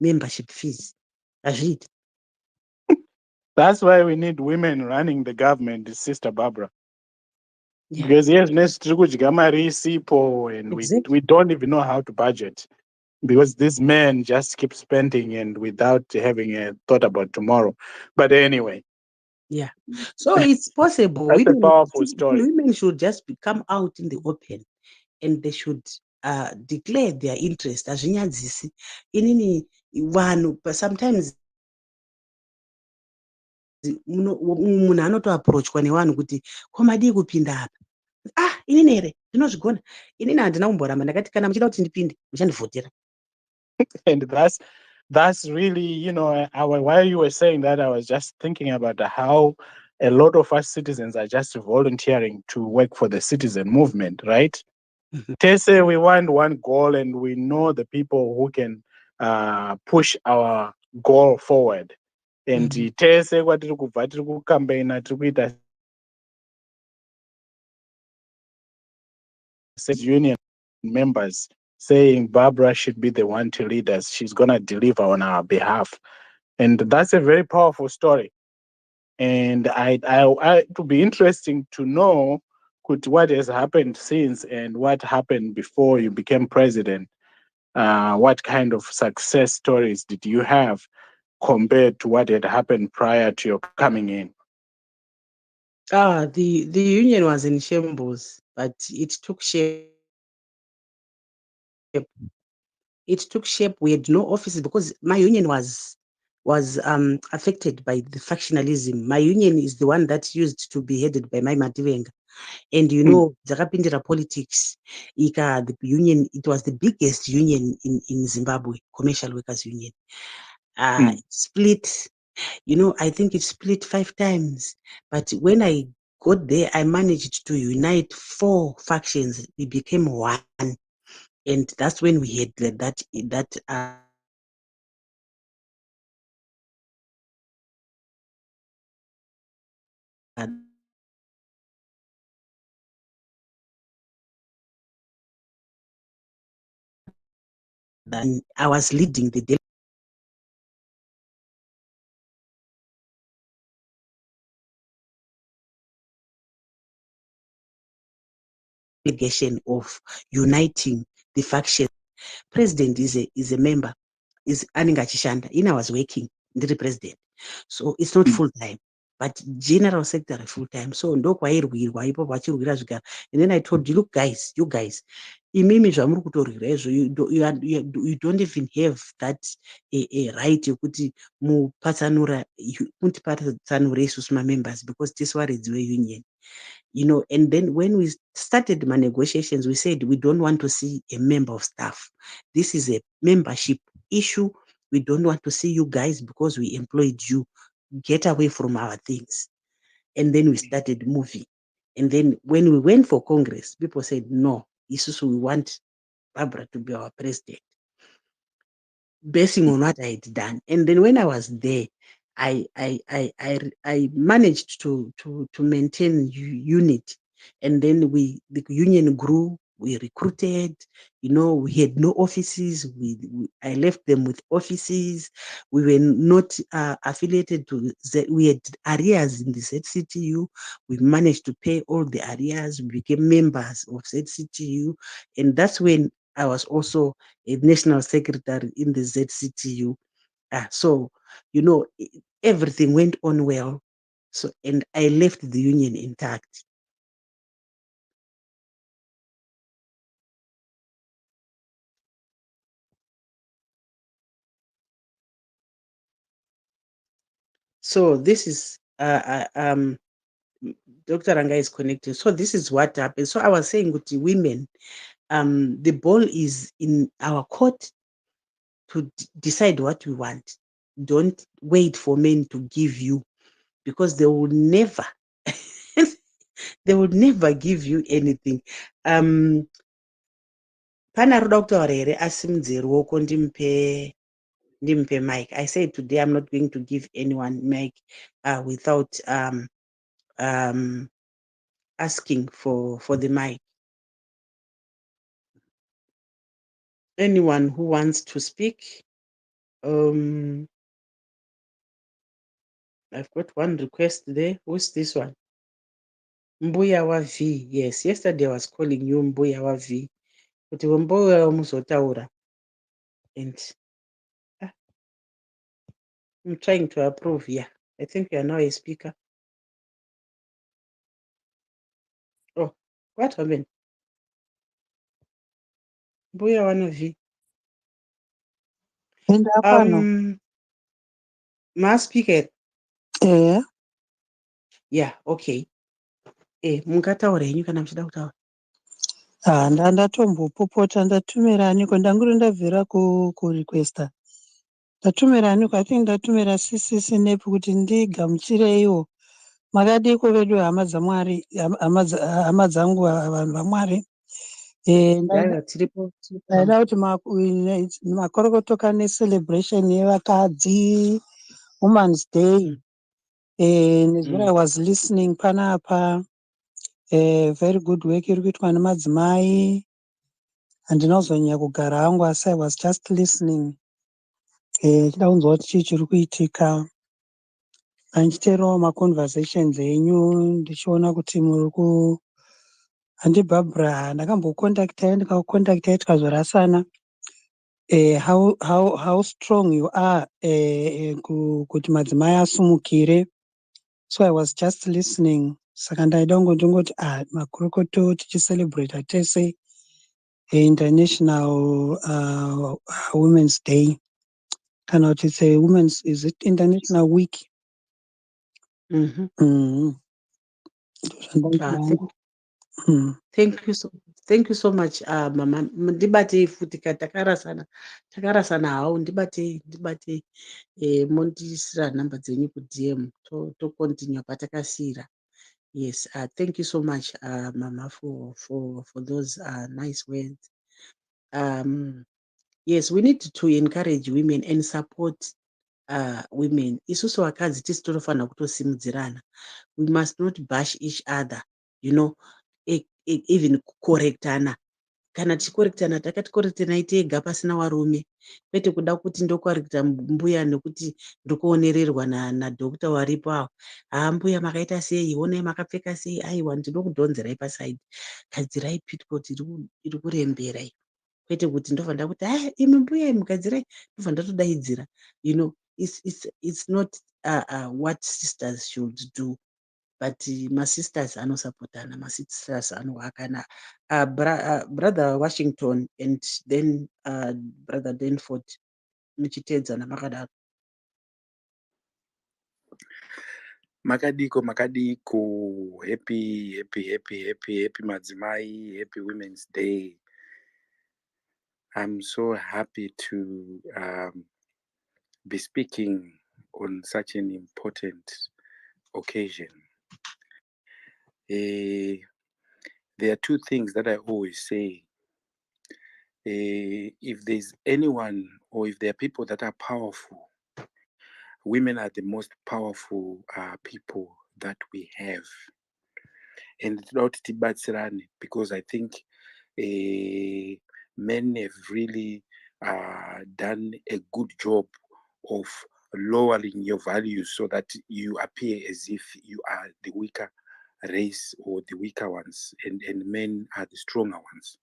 membership fees. Agreed. That's why we need women running the government, Sister Barbara. Yeah. Because yes, and Exactly. we don't even know how to budget. Because these men just keep spending and without having a thought about tomorrow. But anyway. Yeah. So it's possible. That's a powerful story. Women should just come out in the open and they should declare their interest. Inini one, but sometimes munhu anotoapproachwa nevanhu kuti komadi kupinda apa. Inini here ndinozvigona. Inini handina kumboramba ndakati kana muchida kuti ndipinde muchandivhotera. And that's really, while you were saying that, I was just thinking about how a lot of us citizens are just volunteering to work for the citizen movement, right? Mhm. They say we want one goal and we know the people who can push our goal forward. And Mhm. tese kwatiri kubva tiri kukambaina tiri kuita union members saying Barbara should be the one to lead us. She's going to deliver on our behalf. And that's a very powerful story. And it would be interesting to know what has happened since and what happened before you became president. What kind of success stories did you have compared to what had happened prior to your coming in? The union was in shambles, but it took shape. It took shape. We had no offices because my union was affected by the factionalism. My union is the one that used to be headed by my Mativenga. And Dzakapindira politics, the union, it was the biggest union in Zimbabwe, Commercial Workers Union. Mm. It split, I think it split 5 times. But when I got there, I managed to unite 4 factions. We became one. And that's when we had I was leading the delegation of uniting the faction. President is a member, is Aninga Chishanda. I was working, the president. So it's not Mm. full time, but general secretary full time. So and then I told you, look, guys, you guys, you don't even have that a right yokuti mupatsanura mutipatsanure isusu members because this one is the union. And then when we started my negotiations, we said we don't want to see a member of staff. This is a membership issue. We don't want to see you guys because we employed you. Get away from our things. And then we started moving. And then when we went for Congress, people said, no, Isusu, we want Barbara to be our president, basing on what I had done. And then when I was there, I managed to maintain unity. And then the union grew. We recruited. We had no offices. I left them with offices. We were not affiliated to we had arrears in the ZCTU. We managed to pay all the arrears. We became members of ZCTU, and that's when I was also a national secretary in the ZCTU. So, everything went on well. So, and I left the union intact. So this is Dr. Ranga is connecting. So this is what happened. So I was saying with the women, the ball is in our court to decide what we want. Don't wait for men to give you, because they will never they will never give you anything. Pana roda kutaura here asimudze ruoko ndimpe mic. I said today I'm not going to give anyone mic without asking for the mic. Anyone who wants to speak, I've got one request there. Who's this one? Mbuya wa V. Yes, yesterday I was calling you Mbuya wa V. Kuti Mbuya wa muzotaura. And I'm trying to approve. Yeah, I think you are now a speaker. Oh, what happened? Mbuya wa V. Ma speaker. Yeah, okay. Mungataura henyu kana muchida kutaura. Ndatombopopota ndatumira niko ndanguri ndabvira kurequesta. Ndatumira niko, I think ndatumira CCC nepu kuti ndigamuchireiwo. Makadiko vedu hama dzamwari, hama dzangu vanhu vamwari. Yaiva tiripo. Ndaida kuti makorokotoka necelebration yevakadzi, Women's Day. As what I was listening panapa, very good work iri kuitwa nemadzimai. Handinozonyanya kugara hangu asi I was just listening. Chida kunzwa kuti chii chiri kuitika. Andichiteerawo maconversations enyu ndichiona kuti muri ku handi Barbara ndakambokontaktai tikazorasana. How strong you are kuti madzimai asumukire. So I was just listening. Saka ndaida ndingoti makurokoto tichicelebrate tese International Women's Day. Kana kuti it's a women's, is it International Week? Thank you so much mama. Ndibatei futi takarasana hao, ndibatei mondisira nhamba dzenyu kudm to continue patakasira. Yes, thank you so much mama for those nice words. Yes, we need to encourage women and support women. Isusu vakadzi tisi tonofanira kutosimudzirana. We must not bash each other, you know, even kukorektana. Kana tichikorektana takatikorektanai tega pasina varume, kwete kuda kuti ndokorekta mbuya nekuti ndokoonererwa nadhokta waripo awo. Mbuya makaita sei, honai makapfeka sei, aiwa ndinokudhonzerai pasaidhi, gadzirai pitcoat iri kurembera iyo. Kwete kuti ndobva ndakuti imi mbuya imi gadzirai, ndobva ndatodaidzira. You know, it's not what sisters should do. But my sisters anosapotana, my sisters anohakana. Brother Washington and then Brother Denford muchitedzana makadaro. Makadiko, happy madzimai, happy Women's Day. I'm so happy to be speaking on such an important occasion. There are two things that I always say. If there's anyone or if there are people that are powerful, women are the most powerful people that we have. And it's not Tibatsirani, because I think men have really done a good job of lowering your values so that you appear as if you are the weaker race or the weaker ones, and men are the stronger ones.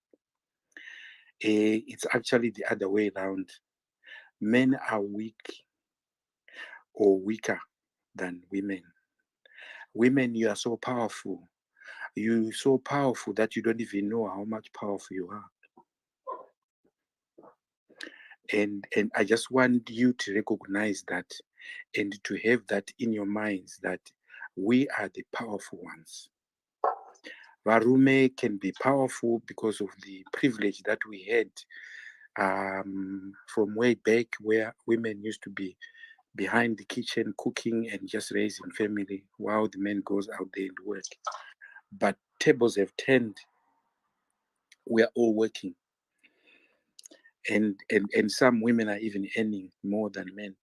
It's actually the other way around. Men are weak or weaker than women. Women, you are so powerful. You're so powerful that you don't even know how much powerful you are. And I just want you to recognize that and to have that in your minds, that we are the powerful ones. Varume can be powerful because of the privilege that we had from way back, where women used to be behind the kitchen cooking and just raising family while the man goes out there and work. But tables have turned. We are all working. And some women are even earning more than men.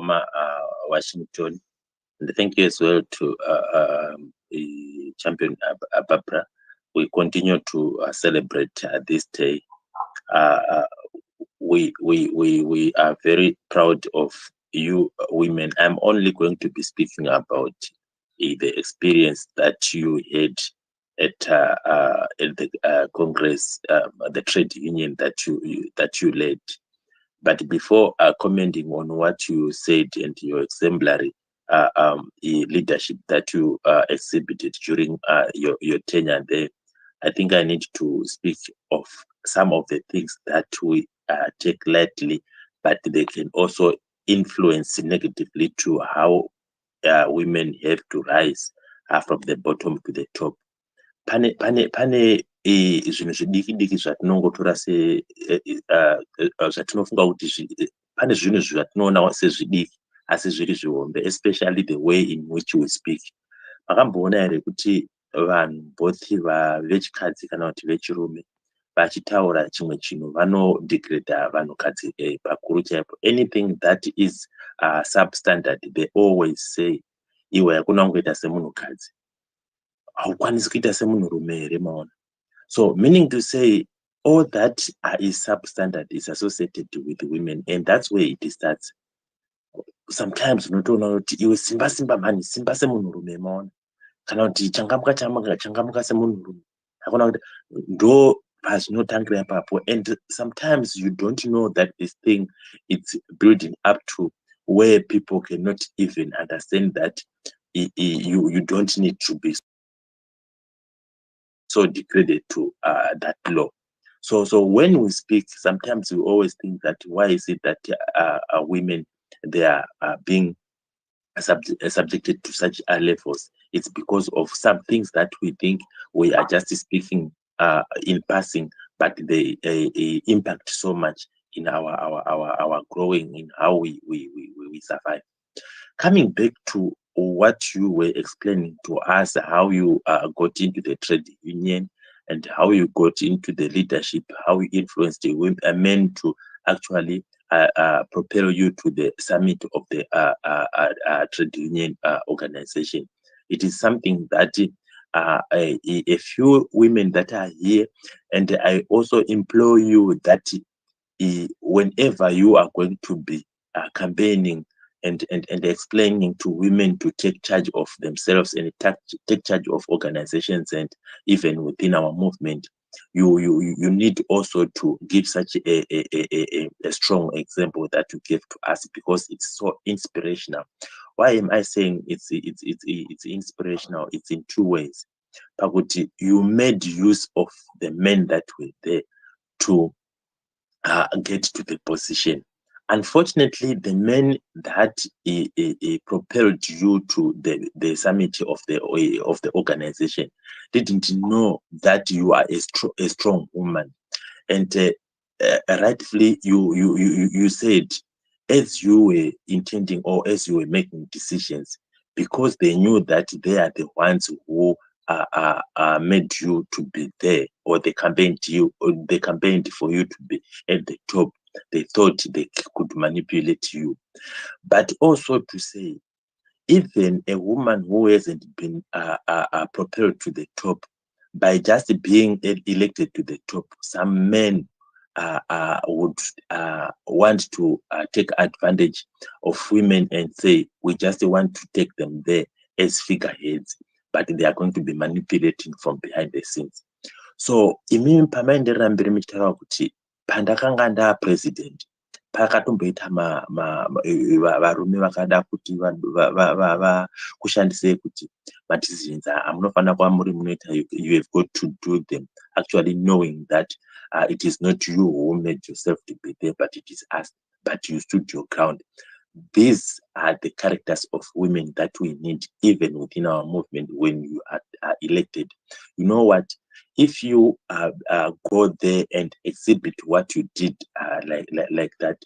much, Washington. And thank you as well to Champion Barbara. We continue to celebrate this day. We are very proud of you women. I'm only going to be speaking about the experience that you had at the Congress, the trade union that you led. But before commenting on what you said and your exemplary leadership that you exhibited during your tenure there, I think I need to speak of some of the things that we take lightly, but they can also influence negatively to how women have to rise from the bottom to the top. Pane zvinhu zvidiki diki zvatinongotora zvatinofunga kuti pane zvinhu zvatinoona sezvidiki asi zviri zvihombe, especially the way in which we speak. Makamboona here kuti vanhu both vechikadzi kana kuti vechirume vachitaura chimwe chinhu vanodegrada vanhukadzi pakuru chaipo. Anything that is substandard, they always say iwe hakuna kungoita semunhukadzi, haukwanisi kuita semunhurume here maona. So meaning to say all that is substandard is associated with women, and that's where it starts. Sometimes unotoona kuti iwe simba mani, simba semunhurume maona, kana kuti changamuka semunhurume, hakuna kuti ndo pazvinotangira ipapo. And sometimes you don't know that this thing it's building up to where people cannot even understand that you don't need to be so degraded to that law. So when we speak, sometimes we always think that why is it that women, they are being subjected to such levels? It's because of some things that we think we are just speaking in passing, but they impact so much in our growing, in how we survive. Coming back to what you were explaining to us, how you got into the trade union and how you got into the leadership, how you influenced the women, men to actually propel you to the summit of the trade union organization. It is something that a few women that are here, and I also implore you that whenever you are going to be campaigning and explaining to women to take charge of themselves and take charge of organizations and even within our movement, you need also to give such a strong example that you give to us, because it's so inspirational. Why am I saying it's inspirational? It's in two ways. Pakuti, you made use of the men that were there to get to the position. Unfortunately, the men that propelled you to the summit of the organization didn't know that you are a strong woman, and rightfully you said, as you were intending or as you were making decisions, because they knew that they are the ones who made you to be there, or they campaigned for you to be at the top. They thought they could manipulate you. But also to say, even a woman who hasn't been propelled to the top, by just being elected to the top, some men would want to take advantage of women and say, we just want to take them there as figureheads, but they are going to be manipulating from behind the scenes. So imimi pamaenderera mberi michitaura kuti pandakanga ndapresident pakatomboita varume vakada kuti kushandise kuti madecisions amunofanira kuva muri munoita, you have got to do them actually knowing that it is not you who made yourself to be there, but it is us, but you stood your ground. These are the characters of women that we need even within our movement when you are elected. You know what? If you go there and exhibit what you did like that,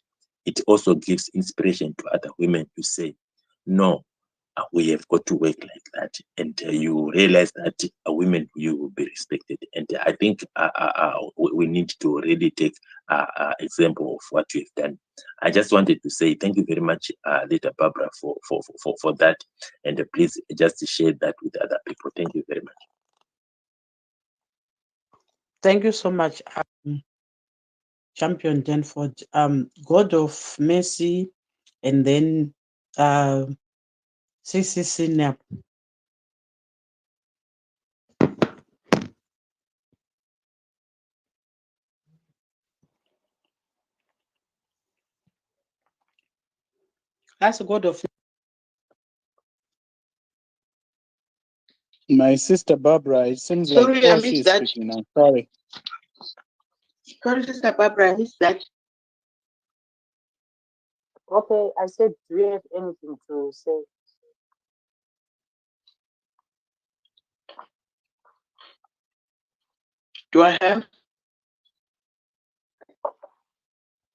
it also gives inspiration to other women to say, no, we have got to work like that, and you realize that women, you will be respected. And I think we need to really take example of what you have done. I just wanted to say thank you very much, Leader Barbara, for that, and please just share that with other people. Thank you very much. Thank you so much, Champion Danford. God of Mercy, and then CCC NAP. That's God of. My sister Barbara, it seems like Sorry, I missed she's that. speaking now. Sorry. Sorry, Sister Barbara, I missed that. Okay, I said, do you have anything to say? Do I have?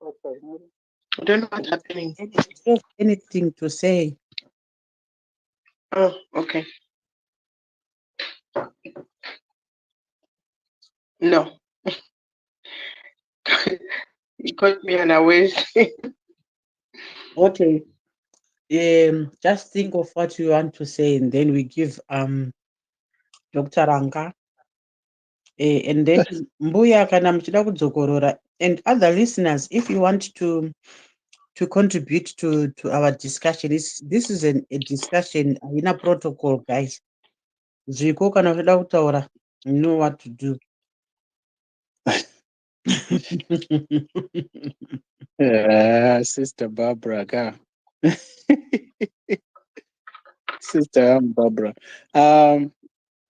Okay. I don't know what's happening. Do you have anything to say? Oh, okay. No. You caught me unawares. Okay. Just think of what you want to say, and then we give Dr. Ranga. And then Mbuya kana muchida kudzokorora. And other listeners, if you want to contribute to our discussion, this is a discussion in a protocol, guys. Zviko kana uchida kutaura, you know what to do. Sister Barbara. Sister Barbara.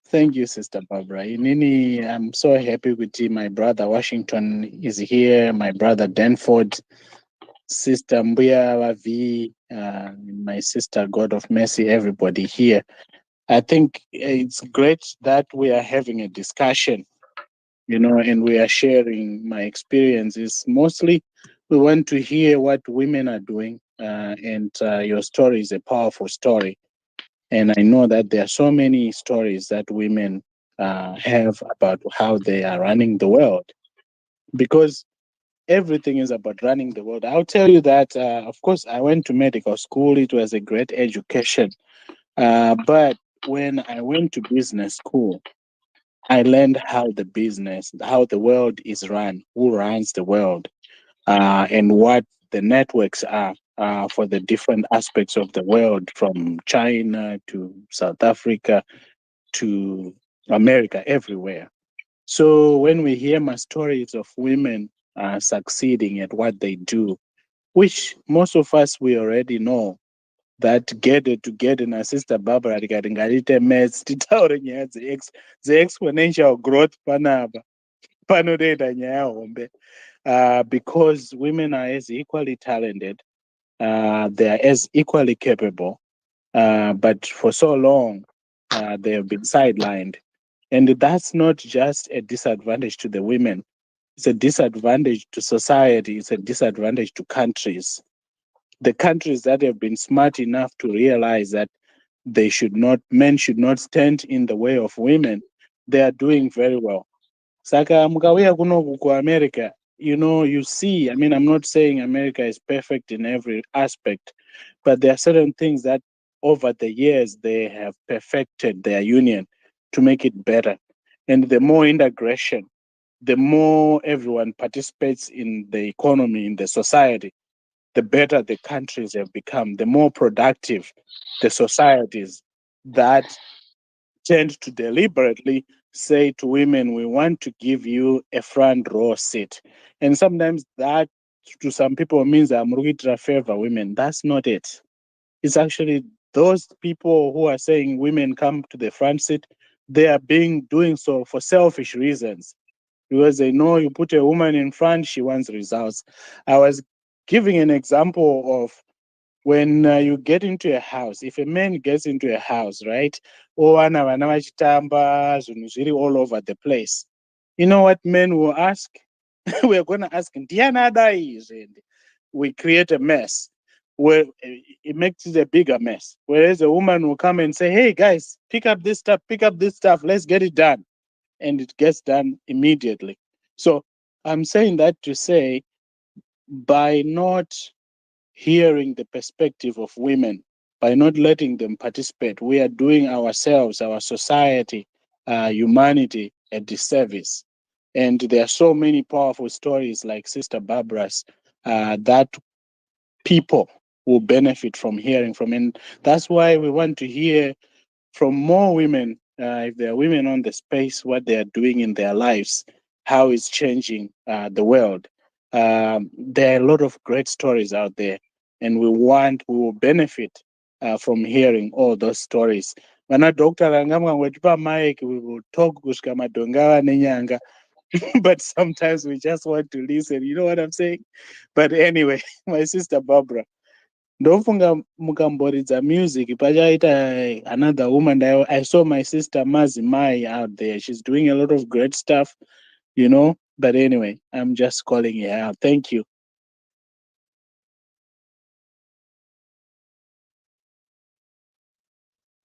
Thank you, Sister Barbara. Inini, I'm so happy with you. My brother Washington is here. My brother Danford, Sister Mbuya Wavi, my sister God of Mercy, everybody here. I think it's great that we are having a discussion, and we are sharing my experiences. Mostly, we want to hear what women are doing, and your story is a powerful story. And I know that there are so many stories that women have about how they are running the world, because everything is about running the world. I'll tell you that, of course, I went to medical school. It was a great education. But when I went to business school, I learned how the world is run, who runs the world, and what the networks are for the different aspects of the world, from China to South Africa to America, everywhere. So when we hear my stories of women succeeding at what they do, which most of us we already know, that together na Sister Barbara tikaringarite maths titaure nyaya exponential growth panapa panotoita nyaya hombe, because women are as equally talented, they are as equally capable, but for so long they have been sidelined. And that's not just a disadvantage to the women, it's a disadvantage to society, it's a disadvantage to countries. The countries that have been smart enough to realize that men should not stand in the way of women, they are doing very well. Saka mukauya kunoku ku America, you see, I mean, I'm not saying America is perfect in every aspect, but there are certain things that over the years they have perfected their union to make it better. And the more integration, the more everyone participates in the economy, in the society, the better the countries have become, the more productive the societies that tend to deliberately say to women, we want to give you a front row seat. And sometimes that to some people means I'm looking to favor women. That's not it. It's actually those people who are saying women come to the front seat, they are doing so for selfish reasons, because they know you put a woman in front, she wants results. I was giving an example of when you get into a house, if a man gets into a house, right? Vana vachitamba, zvinhu zviri all over the place. You know what men will ask? We're going to ask, "Ndiani adai izvi?" We create a mess. where it makes it a bigger mess. Whereas a woman will come and say, "Hey guys, pick up this stuff, let's get it done," and it gets done immediately. So I'm saying that to say, by not hearing the perspective of women, by not letting them participate, we are doing ourselves, our society, humanity a disservice. And there are so many powerful stories like Sister Barbara's that people will benefit from hearing from. And that's why we want to hear from more women, if there are women on the space, what they are doing in their lives, how it's changing the world. There are a lot of great stories out there, and we will benefit from hearing all those stories. Mana Dr. Rangama wetupa mic, we will talk kusika madongawa nenyanga, but sometimes we just want to listen. You know what I'm saying? But anyway, my sister Barbara, ndofunga mukamboridza music pachaita another woman. I saw my sister Mazi Mai out there. She's doing a lot of great stuff, you know. But anyway, I'm just calling her out. Thank you.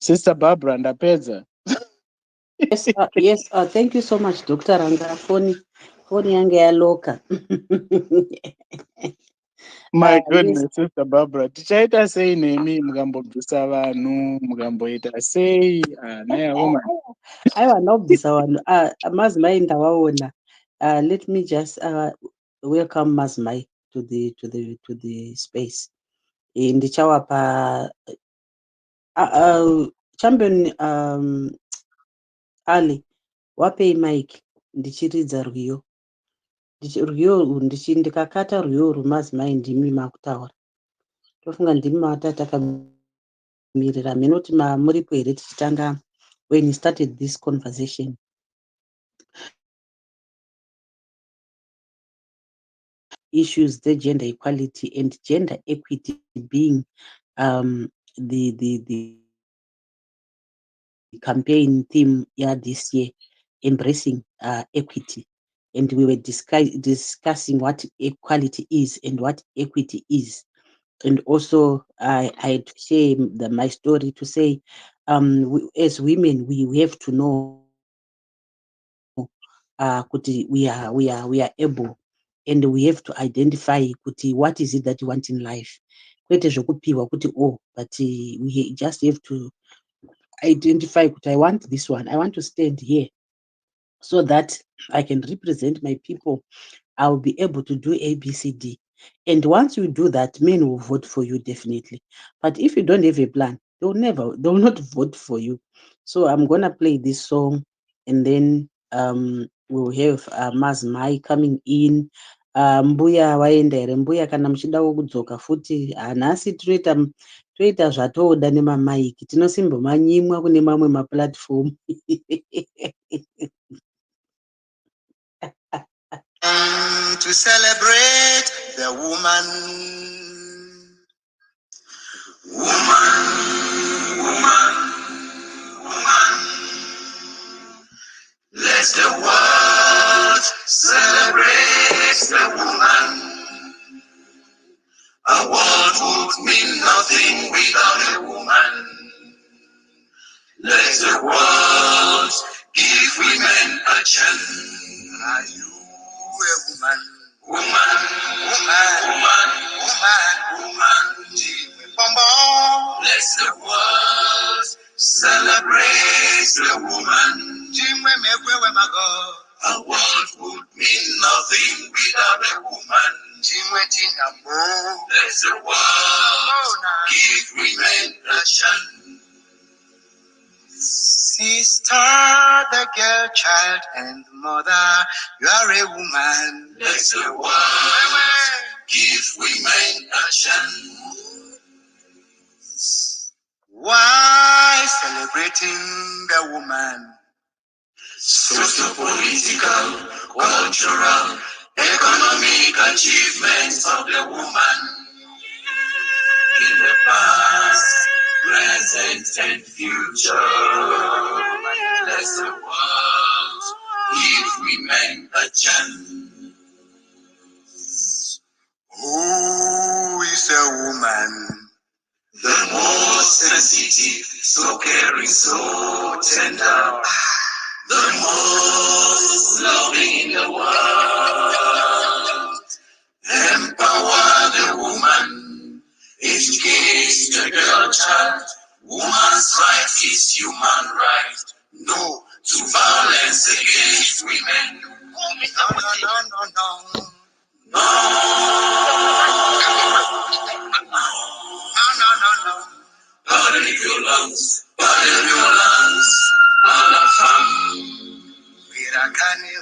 Sister Barbara Ndapedza. Yes, thank you so much, Dr. Ranga. Phone yange yaloka. My Yes. goodness, Sister Barbara. Tichaita sei nemi mukambobvisa vanhu, mukamboita sei? Naya woman. Aiwa nobvisa vanhu. Mazimai ndavaona. Let me just welcome Mazimai to the space. Ndichawapa champion Ali wapei mic ndichiridza rwiyo. Ndikakata rwiyo rwemazimai ndimi makutaura. Tofunga ndimi matatamirira minoti muripo here tichitanga when he started this conversation. Issues the gender equality and gender equity being the campaign theme this year, embracing equity. And we were discussing what equality is and what equity is. And also I had to share my story to say, as women, we have to know kuti we are able, and we have to identify kuti what is it that you want in life. Kwete zvokupiwa kuti but we just have to identify kuti I want this one, I want to stand here so that I can represent my people. I'll be able to do ABCD. And once you do that, men will vote for you definitely. But if you don't have a plan, they'll not vote for you. So I'm gonna play this song, and then we'll have Mazimai coming in. Mbuya waenda here. Mbuya kana muchidawo kudzoka futi. Nhasi toita zvatoda nemamaiki. Tinosimbomanyimwa kune mamwe maplatform. To celebrate the woman. Let the world celebrate the woman. A world would mean nothing without a woman. Let the world give women a chance. Are you a woman? Woman. Let the world celebrate the woman. A world would mean nothing without a woman. Let the world give women a chance. Sister, the girl, child, and mother, you are a woman. Let the world give women a chance. Why celebrating the woman? Socio-political, cultural, economic achievements of the woman in the past, present, and future. Let the world give women a chance. Who is a woman. The most sensitive, so caring, so tender. The most loving in the world. Empower the woman. Educate the girl child. Woman's right is human right. No to violence against women. No, no, no, no, no. No. No. Pardon your lungs. Pardon your lungs. Alafam. Wirakani.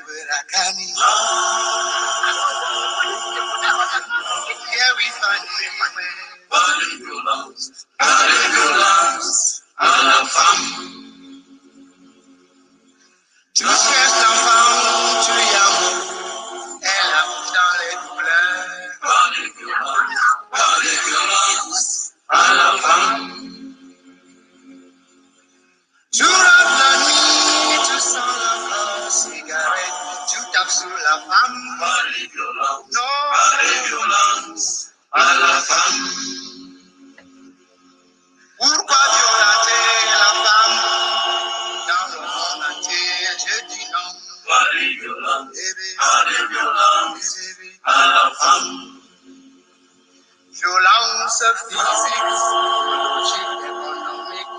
Here we find it. Pardon your lungs. Pardon your lungs. Alafam. Tu cherches l'enfant, tu l'amour, elle a dans les douleurs. Pardon your lungs, à la femme. Tu rêves la nuit, tu sens la cigarette, tu tapes sur la femme. Pardon your lungs, à la femme. Pourquoi violenter la femme? Dans le monde entier, je dis non. Pardon your lungs, à la femme. Violence physique, psychologique, économique,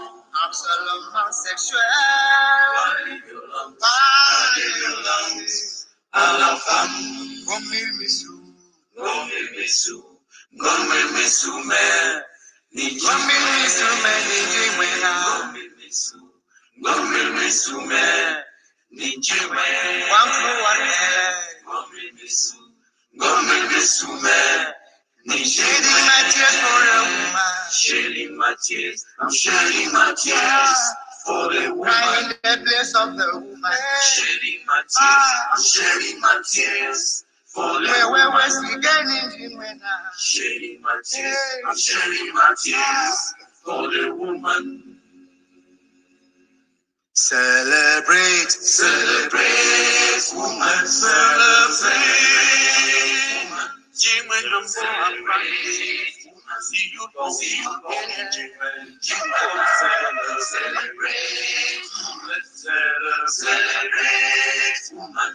absolument sexuelle. Pardon your lungs, à la femme. Comme il me soumet. I'm shedding my tears for the woman. I'm in the place of the woman. Shedding my tears for the woman. I'm shedding my tears for the woman. Celebrate, woman, celebrate. See you, celebrate, woman.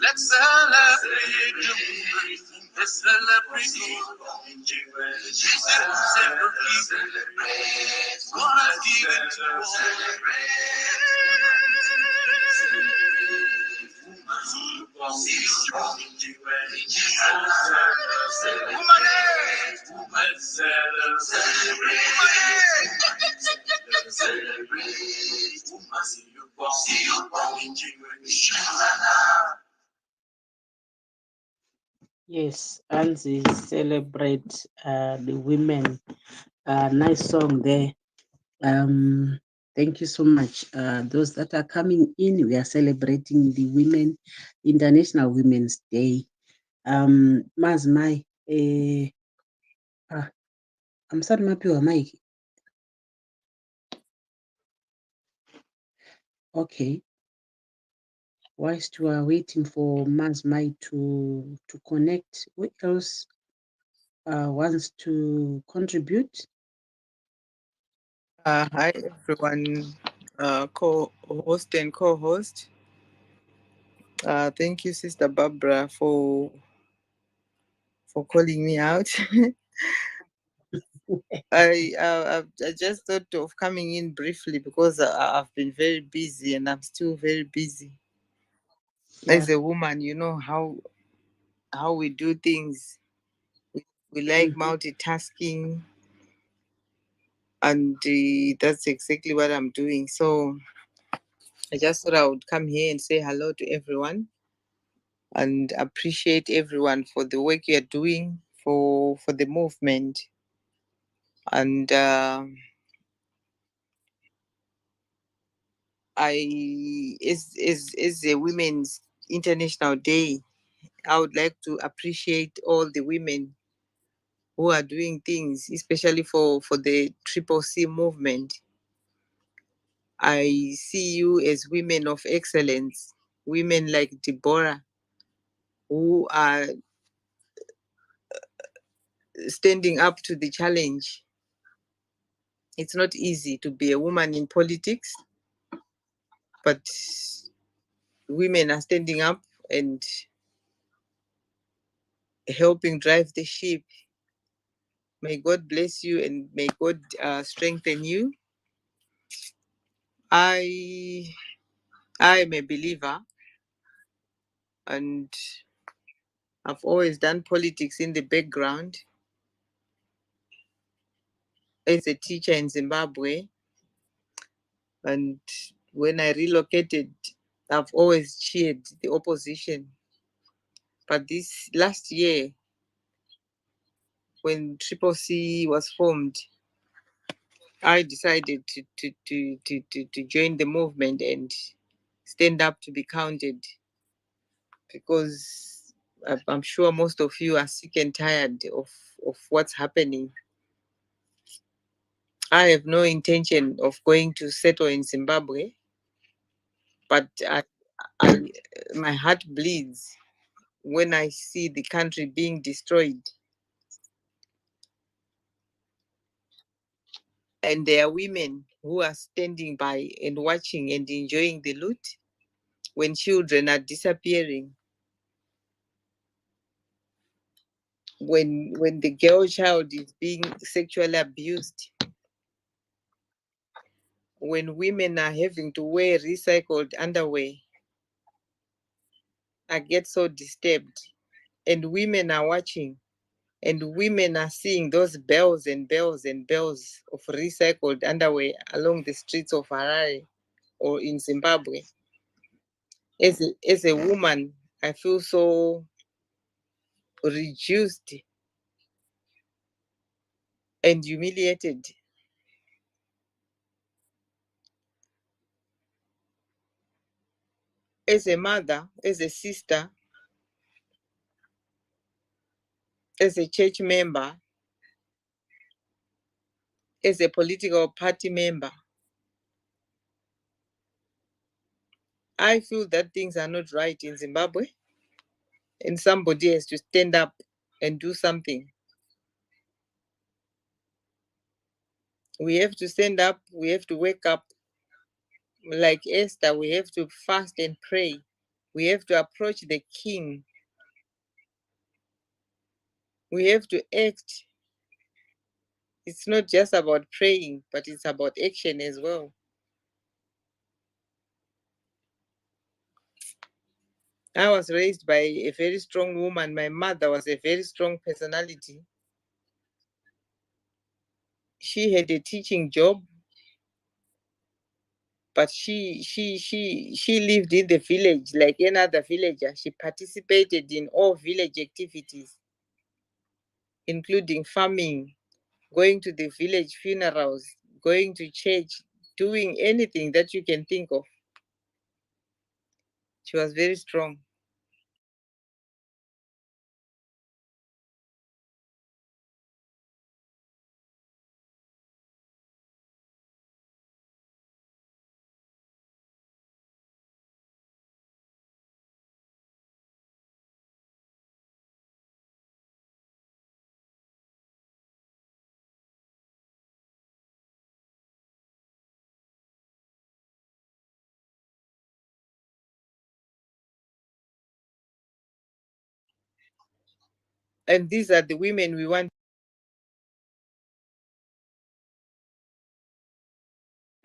Let's celebrate, Yes, and they celebrate the women. Nice song there. Thank you so much. Those that are coming in, we are celebrating the Women International Women's Day. Mazmai, I'm starting up your mic. Okay. Whilst you are waiting for Mazmai to connect, who else wants to contribute? Hi everyone, co-host and co-host. Thank you, Sister Barbara, for calling me out. I just thought of coming in briefly because I've been very busy and I'm still very busy. As a woman, you know how we do things. We like multitasking, and that's exactly what I'm doing. So I just thought I would come here and say hello to everyone and appreciate everyone for the work you're doing for the movement. And is a Women's International Day, I would like to appreciate all the women who are doing things, especially for the Triple C movement. I see you as women of excellence, women like Deborah, who are standing up to the challenge. It's not easy to be a woman in politics, but women are standing up and helping drive the ship. May God bless you and may God strengthen you. I am a believer, and I've always done politics in the background. As a teacher in Zimbabwe, and when I relocated, I've always cheered the opposition. But this last year, when Triple C was formed, I decided to join the movement and stand up to be counted, because I'm sure most of you are sick and tired of what's happening. I have no intention of going to settle in Zimbabwe, but my heart bleeds when I see the country being destroyed. And there are women who are standing by and watching and enjoying the loot when children are disappearing. When the girl child is being sexually abused. When women are having to wear recycled underwear. I get so disturbed. And women are watching. And women are seeing those bells and bells and bells of recycled underwear along the streets of Harare or in Zimbabwe. As a woman, I feel so reduced and humiliated. As a mother, as a sister, as a church member, as a political party member, I feel that things are not right in Zimbabwe, and somebody has to stand up and do something. We have to stand up, we have to wake up. Like Esther, we have to fast and pray. We have to approach the king. We have to act. It's not just about praying, but it's about action as well. I was raised by a very strong woman. My mother was a very strong personality. She had a teaching job, but she lived in the village like any other villager. She participated in all village activities, including farming, going to the village funerals, going to church, doing anything that you can think of. She was very strong. And these are the women we want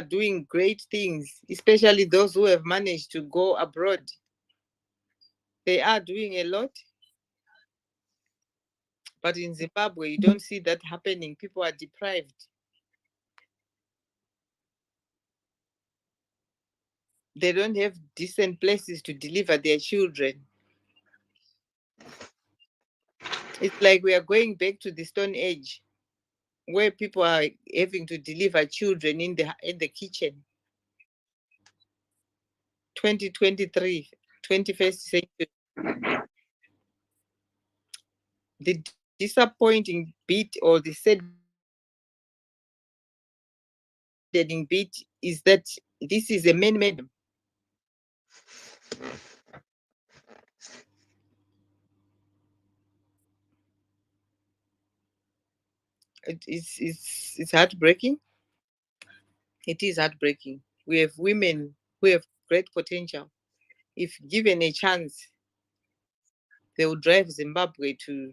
doing great things, especially those who have managed to go abroad. They are doing a lot. But in Zimbabwe, you don't see that happening. People are deprived. They don't have decent places to deliver their children. It's like we are going back to the Stone Age, where people are having to deliver children in the kitchen. 2023, 21st century. The disappointing bit or the saddening bit is that this is a man-made. It's heartbreaking. It is heartbreaking. We have women who have great potential. If given a chance, they will drive Zimbabwe to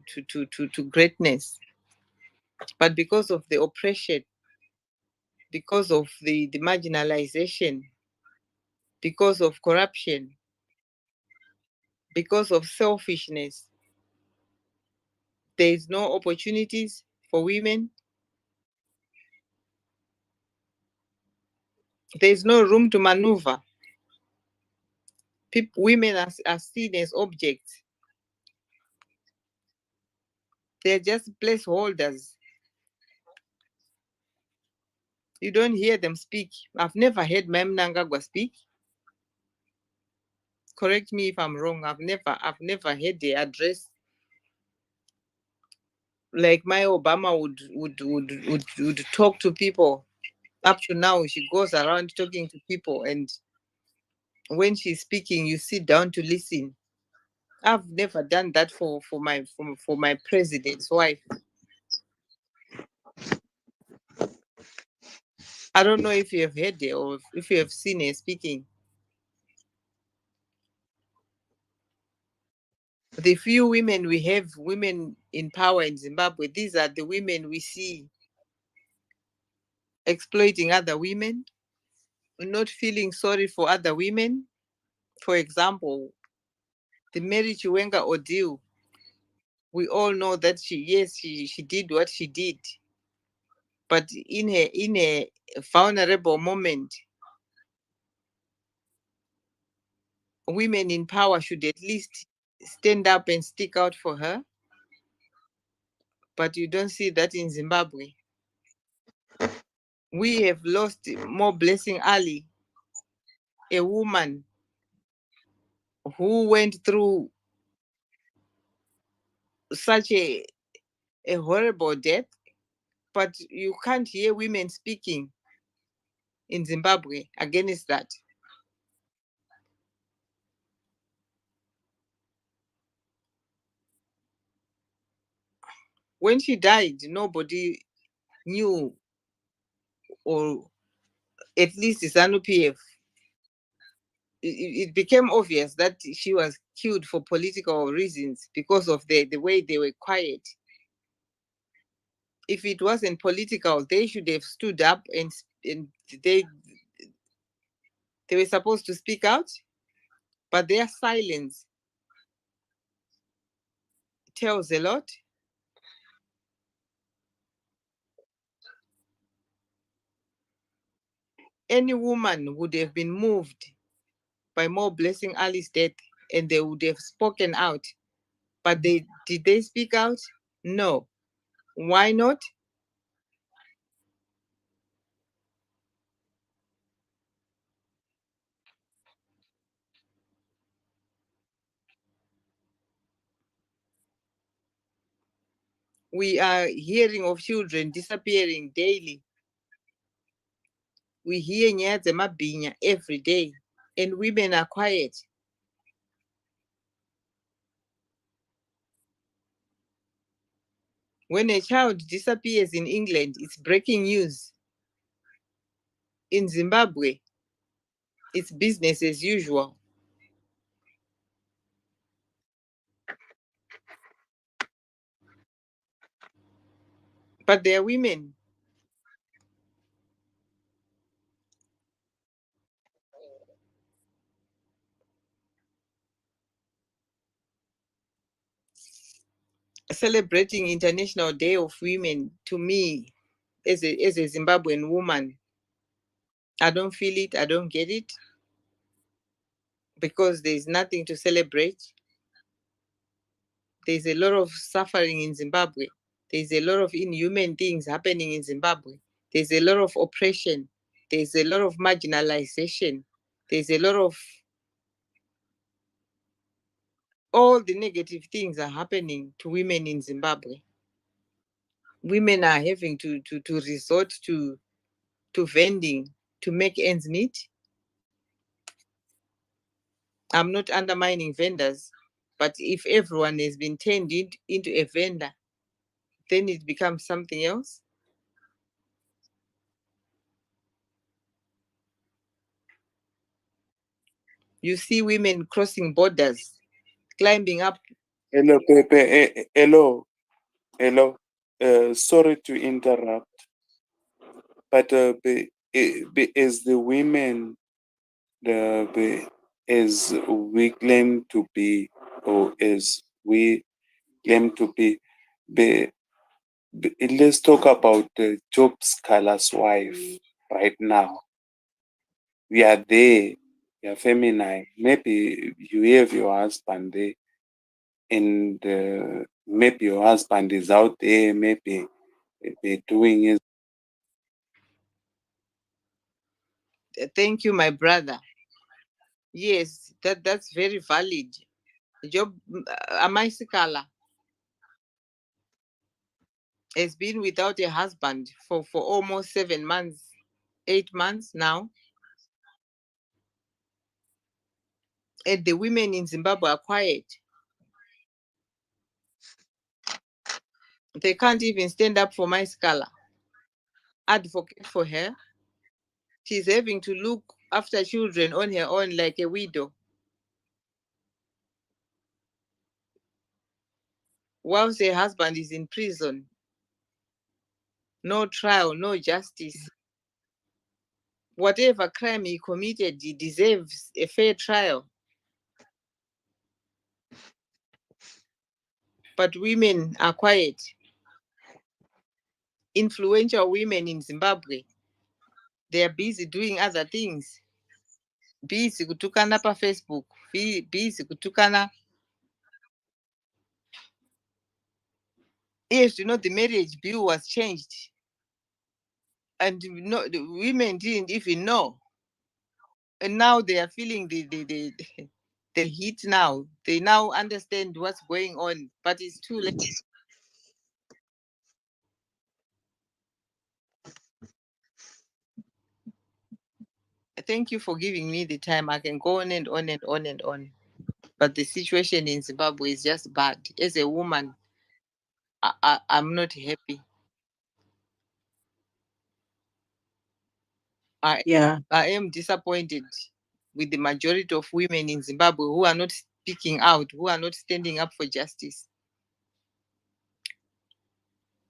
greatness. But because of the oppression, because of the marginalization, because of corruption, because of selfishness, there is no opportunities for women. There is no room to maneuver. Women are seen as objects. They're just placeholders. You don't hear them speak. I've never heard Ma'am Mnangagwa speak. Correct me if I'm wrong. I've never heard the address like my Obama would talk to people. Up to now, she goes around talking to people, and when she's speaking, you sit down to listen. I've never done that for my president's wife. I don't know if you have heard her or if you have seen her speaking. The few women we have, women in power in Zimbabwe, these are the women we see exploiting other women, not feeling sorry for other women. For example, the Mary Chiwenga ordeal. We all know that she did what she did, but in a vulnerable moment, women in power should at least stand up and stick out for her. But you don't see that in Zimbabwe. We have lost More Blessing Ali, a woman who went through such a horrible death, but you can't hear women speaking in Zimbabwe against that. When she died, nobody knew, or at least the ZANU-PF, it became obvious that she was killed for political reasons because of the way they were quiet. If it wasn't political, they should have stood up and they were supposed to speak out, but their silence tells a lot. Any woman would have been moved by More Blessing Ali's death and they would have spoken out. But did they speak out? No. Why not? We are hearing of children disappearing daily. We hear Nyaya Mabhinya every day, and women are quiet. When a child disappears in England, it's breaking news. In Zimbabwe, it's business as usual. But they are women. Celebrating International Day of Women, to me, as a Zimbabwean woman, I don't feel it, I don't get it, because there's nothing to celebrate. There's a lot of suffering in Zimbabwe. There's a lot of inhuman things happening in Zimbabwe. There's a lot of oppression. There's a lot of marginalization. There's a lot of all the negative things are happening to women in Zimbabwe. Women are having to resort to vending to make ends meet. I'm not undermining vendors, but if everyone has been turned into a vendor, then it becomes something else. You see women crossing borders, climbing up. Hello, Pepe. Hello. Hello. Sorry to interrupt, but as the women, as we claim to be, or as we claim to be, let's talk about Job Scala's wife right now. We are there, we are feminine. Maybe you have your husband there, and maybe your husband is out there, maybe doing his. Thank you, my brother. Yes, that's very valid. Job Amaisikala has been without a husband for almost 7 months, 8 months now. And the women in Zimbabwe are quiet. They can't even stand up for Maisikala, advocate for her. She's having to look after children on her own like a widow. Whilst her husband is in prison. No trial, no justice. Whatever crime he committed, he deserves a fair trial. But women are quiet. Influential women in Zimbabwe, they are busy doing other things. Busy kutukana pa Facebook, busy kutukana. Yes, the marriage bill was changed. And the women didn't even know. And now they are feeling the heat now. They now understand what's going on, but it's too late. Thank you for giving me the time. I can go on and on and on and on. But the situation in Zimbabwe is just bad. As a woman, I'm not happy. I am disappointed with the majority of women in Zimbabwe who are not speaking out, who are not standing up for justice,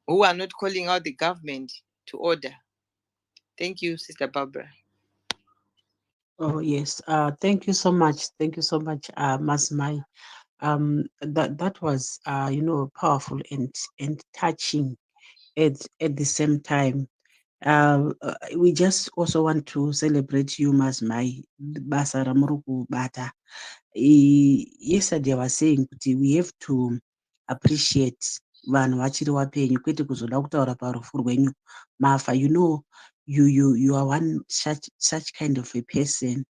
who are not calling out the government to order. Thank you, Sister Barbara. Oh yes. Thank you so much. Thank you so much, Masmai. That was powerful and touching at the same time. We just also want to celebrate you, Masmai. Basa Ramuruku Bata. Yesterday I was saying that we have to appreciate vanhu vachiri vapenyu kwete kuzoda kutaura parufu rwenyu mafa. You are one such kind of a person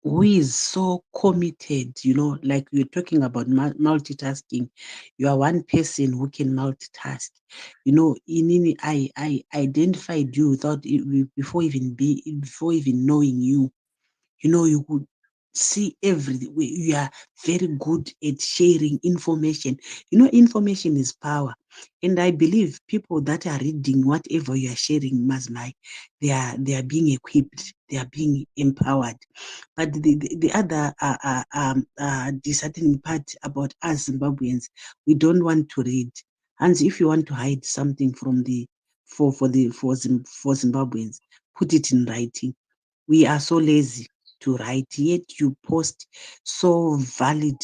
who is so committed, like you're talking about multitasking. You are one person who can multitask. Inini, I identified you before even knowing you. You could see everything. You are very good at sharing information. Information is power. And I believe people that are reading whatever you are sharing, Masmai, they are being equipped, they are being empowered. But the other disheartening part about us Zimbabweans, we don't want to read. And if you want to hide something from for Zimbabweans, put it in writing. We are so lazy to write, yet you post so valid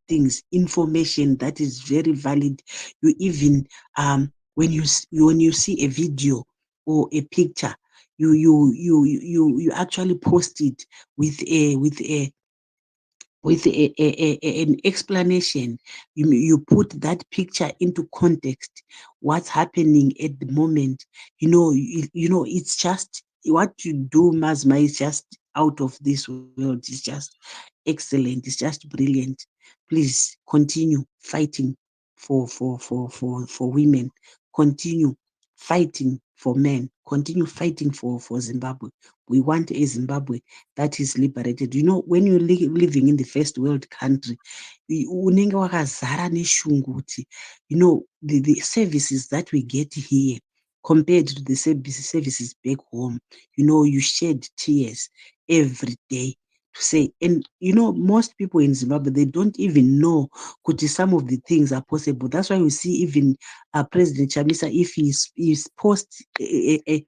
things, information that is very valid. You even when you see a video or a picture, you actually post it with an explanation. You put that picture into context, what's happening at the moment. It's just what you do, Masma, is just out of this world. It's just excellent. It's just brilliant. Please continue fighting for women. Continue fighting for men. Continue fighting for Zimbabwe. We want a Zimbabwe that is liberated. You know, when you're living in the first world country, unenge wakazara neshungu kuti, you know, the services that we get here compared to the services back home, you know, you shed tears every day to say, and you know, most people in Zimbabwe, they don't even know could some of the things are possible. That's why we see even President Chamisa, if he's post a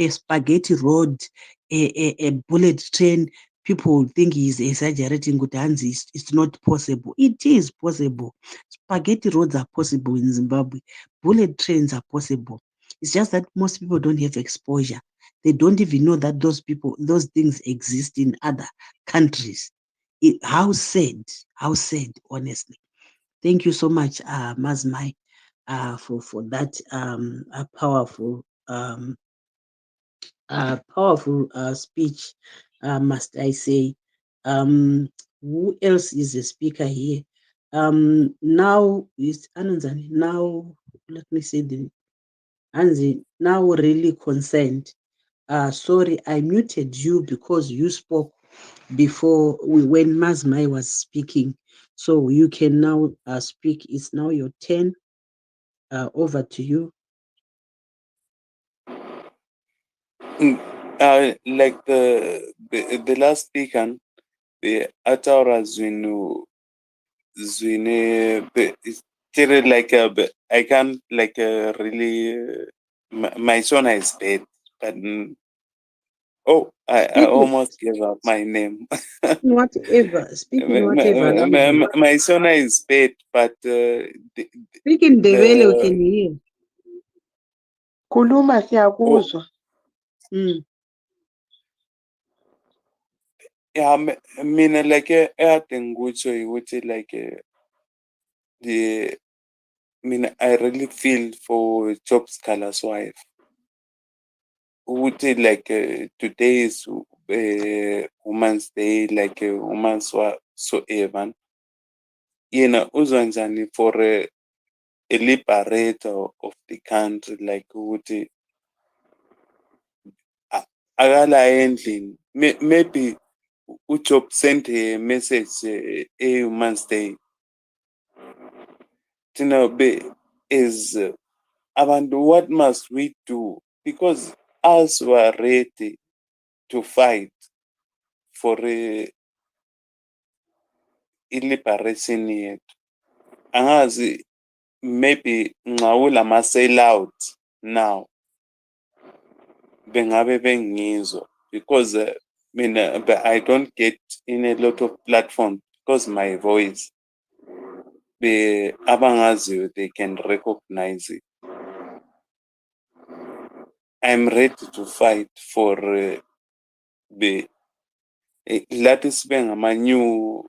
spaghetti road, a bullet train, people think he's exaggerating. It's not possible. It is possible. Spaghetti roads are possible in Zimbabwe. Bullet trains are possible. It's just that most people don't have exposure. They don't even know that those things exist in other countries. How sad, honestly. Thank you so much, Mazmai, for that powerful speech, must I say. Who else is a speaker here? Now is Ananzani. Now, let me say the Anzi, now really concerned. Sorry, I muted you because you spoke before when Mazmai was speaking. So you can now speak. It's now your turn. Over to you. Like the last speaker, the Ataura Zwine, like I can't like really. My son is bad, but I almost gave up my name. Speaking whatever. My son is bad, but Speaking Ndebele, we can hear. Khuluma siyakuzwa. Yeah, mina like I think ukuthi like I really feel for Job Scala's wife. Ukuthi like today is Women's Day, like Women's whatsoever. Uzwa njani for a liberator of the country, like ukuthi akala endlini. Maybe uJob sent a message a Women's Day. Is abantu, what must we do? Because us were ready to fight for liberation yethu. Angazi, maybe nxawula ma-sellout now bengabe bengizwa, because but I don't get in a lot of platforms because my voice, abangaziyo, they can recognize it. I'm ready to fight for lathi sibe ngama-new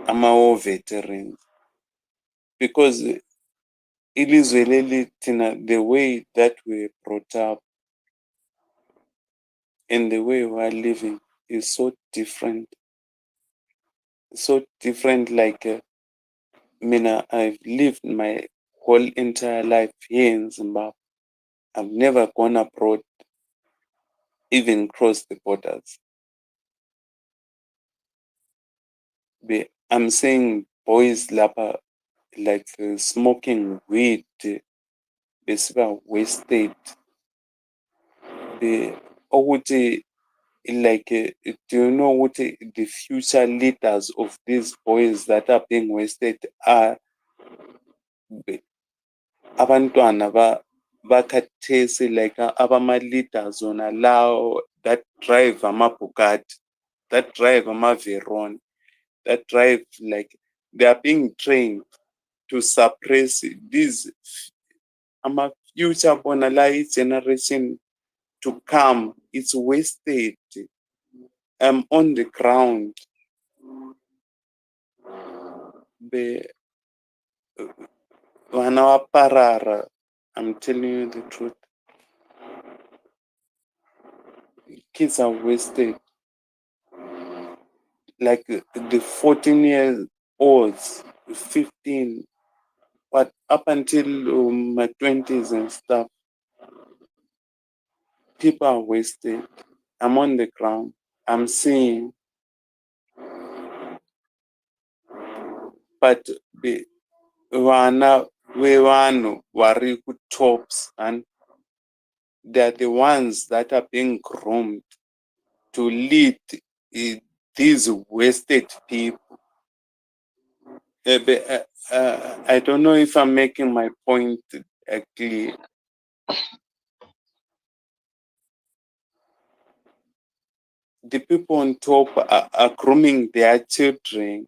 ama-war veterans, because ilizwe leli thina, the way that we brought up and the way we are living is so different. So different, like I've lived my whole entire life here in Zimbabwe. I've never gone abroad, even crossed the borders. I'm saying boys lapha, like smoking weed, besiba wasted. Ukuthi, like, do you know what the future leaders of these boys that are being wasted are? Abantwana bakhathesi, like abama-leaders on allow that drive ama-Bugatti, that drive ama-Veyron, that drive, like they are being trained to suppress these future bona la generation to come. It's wasted on the ground. Vana va parara, I'm telling you the truth. Kids are wasted. Like the 14-year-olds, 15, But up until my 20s and stuff, people are wasted. I'm on the ground. I'm seeing, but vana vevanhu vari tops, and they're the ones that are being groomed to lead these wasted people. I don't know if I'm making my point clear. The people on top are grooming their children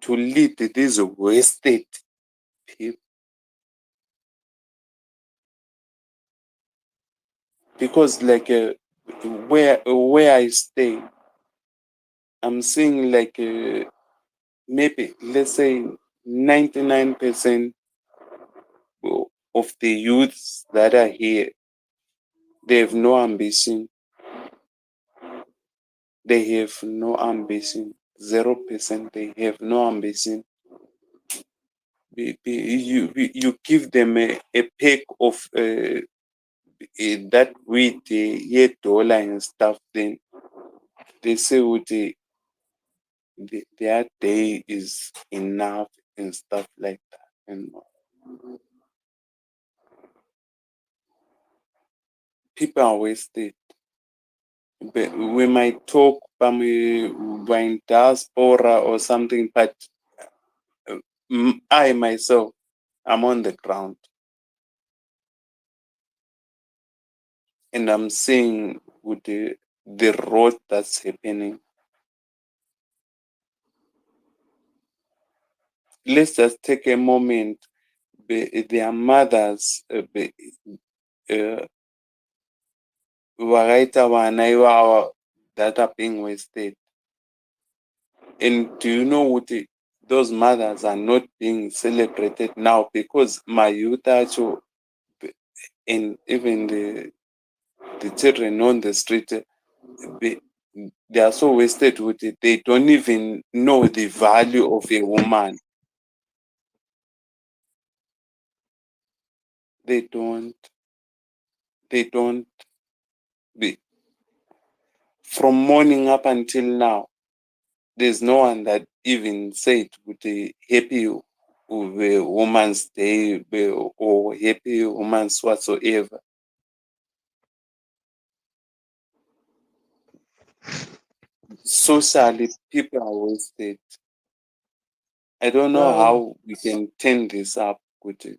to lead these wasted people. Because like where I stay, I'm seeing like maybe let's say 99% of the youths that are here, they have no ambition. They have no ambition. 0%. They have no ambition. You give them a pack of that wheat, $8 and stuff, then they say their day is enough and stuff like that. And people are wasted. But we might talk by in diaspora or something, but I myself, I'm on the ground. And I'm seeing with the road that's happening. Let's just take a moment. Their mothers, that are being wasted. And do you know what those mothers are not being celebrated now because my youth actually, and even the children on the street, they are so wasted with it. They don't even know the value of a woman. They don't. From morning up until now, there's no one that even said with a happy woman's day or happy woman's whatsoever. Socially, people are wasted. I don't know how we can turn this up with it.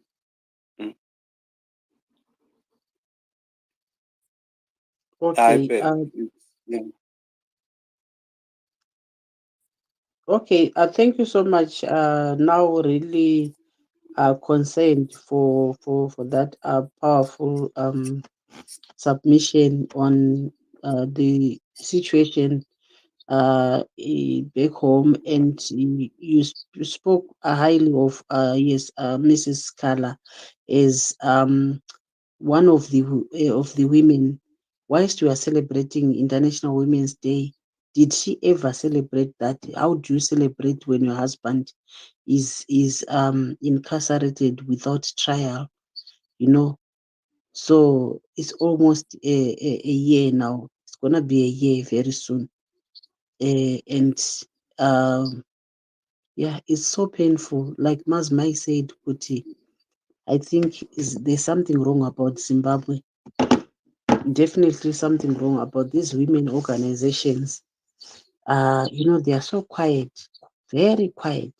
Okay. Yeah. Okay. Thank you so much. Now really concerned for that powerful submission on the situation back home, and you spoke highly of yes, Mrs. Kala is one of the women. Whilst you are celebrating International Women's Day, did she ever celebrate that? How do you celebrate when your husband is incarcerated without trial? You know, so it's almost a year now. It's gonna be a year very soon, and yeah, it's so painful. Like Mazmai said, Kuti, I think there's something wrong about Zimbabwe. Definitely something wrong about these women organizations. They are so quiet, very quiet.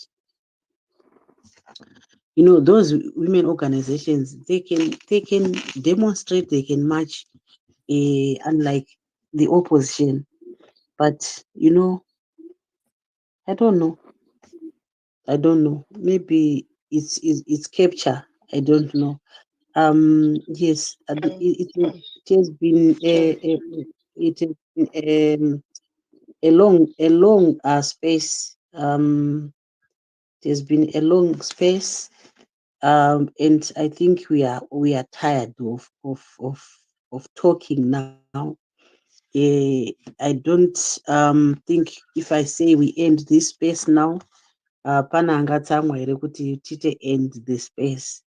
Those women organizations, they can demonstrate, they can march, unlike the opposition. But I don't know. Maybe it's capture. I don't know. Yes, it has been it has been a long space. It has been a long space, and I think we are tired of talking now. I don't think if I say we end this space now, Pana angatsamwa here kuti tite end the space.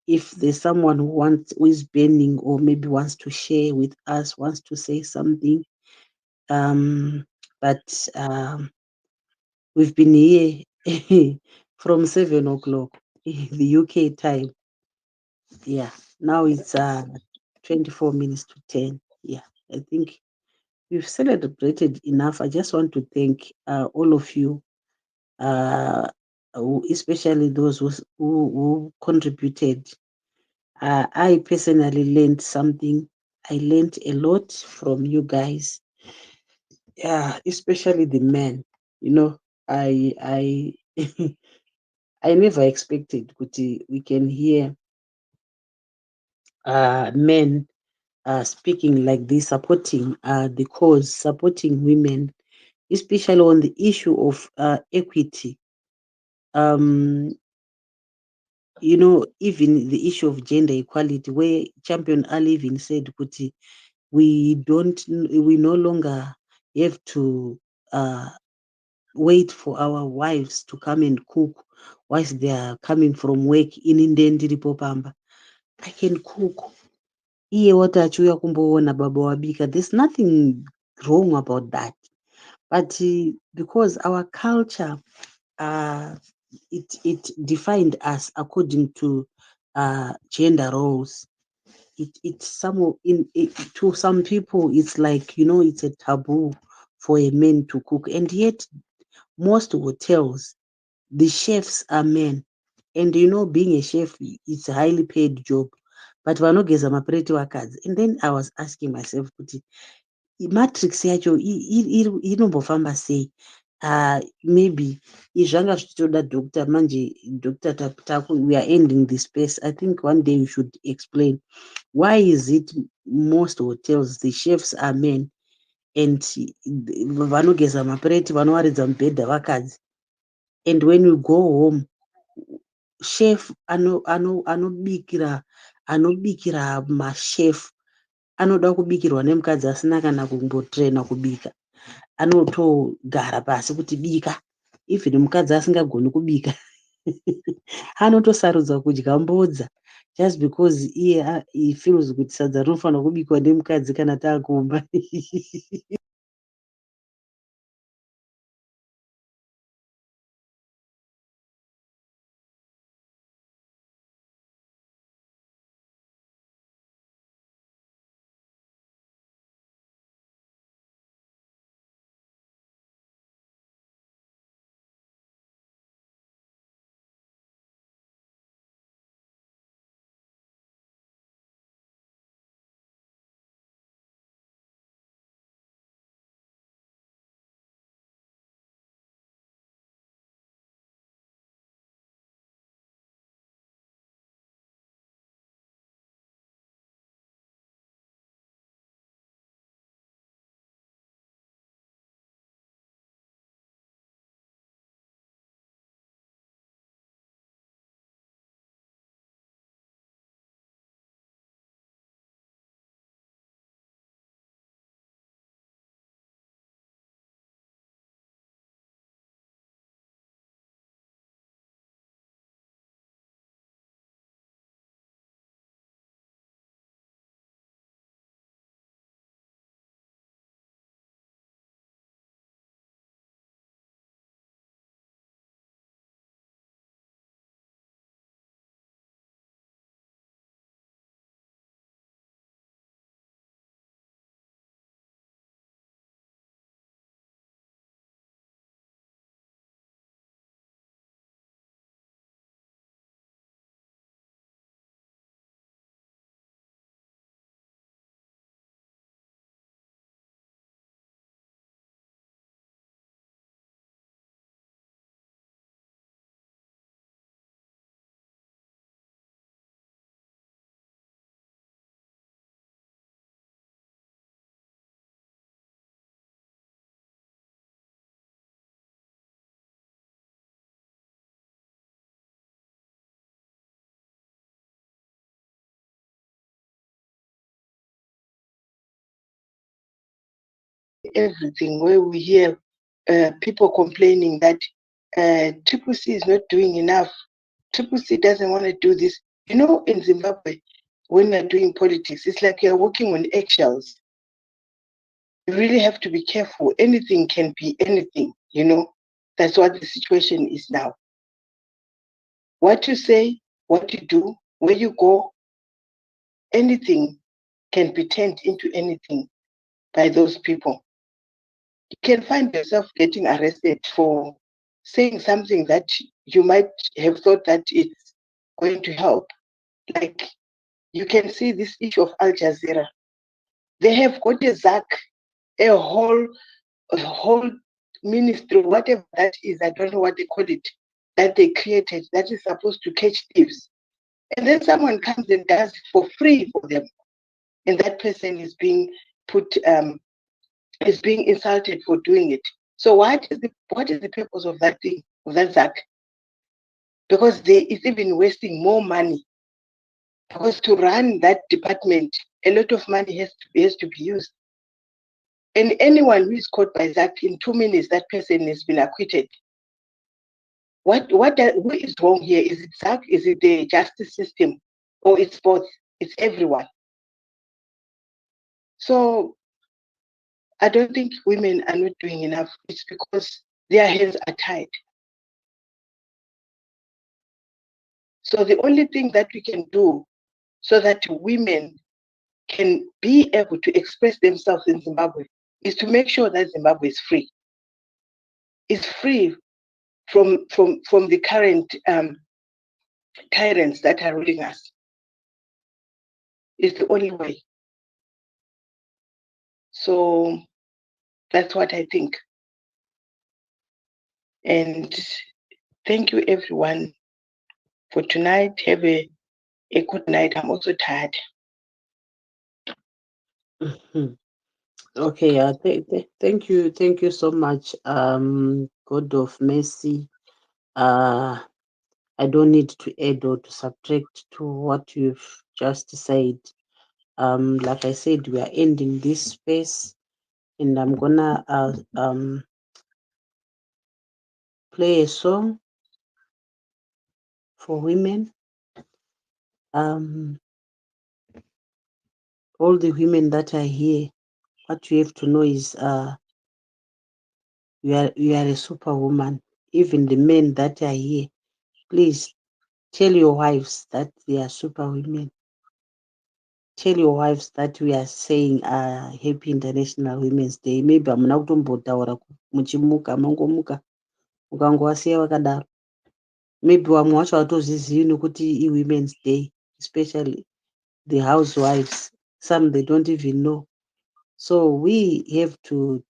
If there's someone who is burning or maybe wants to share with us, wants to say something, but we've been here from 7 o'clock, the UK time. Yeah, now it's 24 minutes to 10. Yeah, I think we've celebrated enough. I just want to thank all of you, especially those who contributed. I personally learned something. I learned a lot from you guys. Yeah, especially the men. You know, I I never expected we can hear men speaking like this, supporting the cause, supporting women, especially on the issue of equity. You know, even the issue of gender equality, where Champion Ali even said, Kuti, we no longer have to wait for our wives to come and cook whilst they are coming from work in Ndendiri Popamba. I can cook. Iye wati achiuya kumboona baba wabika. There's nothing wrong about that. But because our culture, it defined us according to gender roles. To some people it's like, you know, it's a taboo for a man to cook, and yet most hotels, the chefs are men. And you know, being a chef, it's a highly paid job, but vanogeza mapureti vakadzi. And then I was asking myself kuti matrix yacho inombofamba sei? Maybe zvanga zvichitoda doctor manje. Doctor we are ending this space. I think one day you should explain why is it most hotels the chefs are men and vanogeza mapureti vanowaridza mubhedha vakadzi, and when you go home chef anobikira machef anoda kubikirwa nemukadzi asina kana kumbotraina kubika, anotogara pasi kuti bika, even mukadzi asingagoni kubika anotosarudza kudya mbodza just because he feels kuti sadza rinofanira kubikwa nemukadzi kana taakuumba. Everything where we hear people complaining that Triple C is not doing enough. Triple C doesn't want to do this. You know, in Zimbabwe, when you're doing politics, it's like you're walking on eggshells. You really have to be careful. Anything can be anything, you know. That's what the situation is now. What you say, what you do, where you go, anything can be turned into anything by those people. You can find yourself getting arrested for saying something that you might have thought that it's going to help. Like you can see this issue of Al Jazeera. They have got a ZAC, a whole ministry, whatever that is, I don't know what they call it, that they created that is supposed to catch thieves. And then someone comes and does it for free for them. And that person is being is being insulted for doing it. So what is the purpose of that thing, of that ZAC? Because it's even wasting more money. Because to run that department, a lot of money has to be used. And anyone who is caught by ZAC, in 2 minutes, that person has been acquitted. What is wrong here? Is it ZAC? Is it the justice system? Or it's both? It's everyone. So I don't think women are not doing enough. It's because their hands are tied. So the only thing that we can do so that women can be able to express themselves in Zimbabwe is to make sure that Zimbabwe is free. It's free from the current tyrants that are ruling us. It's the only way. So that's what I think. And thank you everyone for tonight. Have a good night. I'm also tired. Okay, thank you so much, God of Mercy. I don't need to add or to subtract to what you've just said. Like I said, we are ending this space, and I'm gonna play a song for women. All the women that are here, what you have to know is you are a superwoman. Even the men that are here, please tell your wives that they are superwomen. Tell your wives that we are saying Happy International Women's Day. Maybe hamuna kutombotaura muchimuka mangomuka ukangowasiya vakadaro. Maybe vamwe vacho havatozizivi nokuti i-Women's Day, especially the housewives. Some they don't even know. So we have to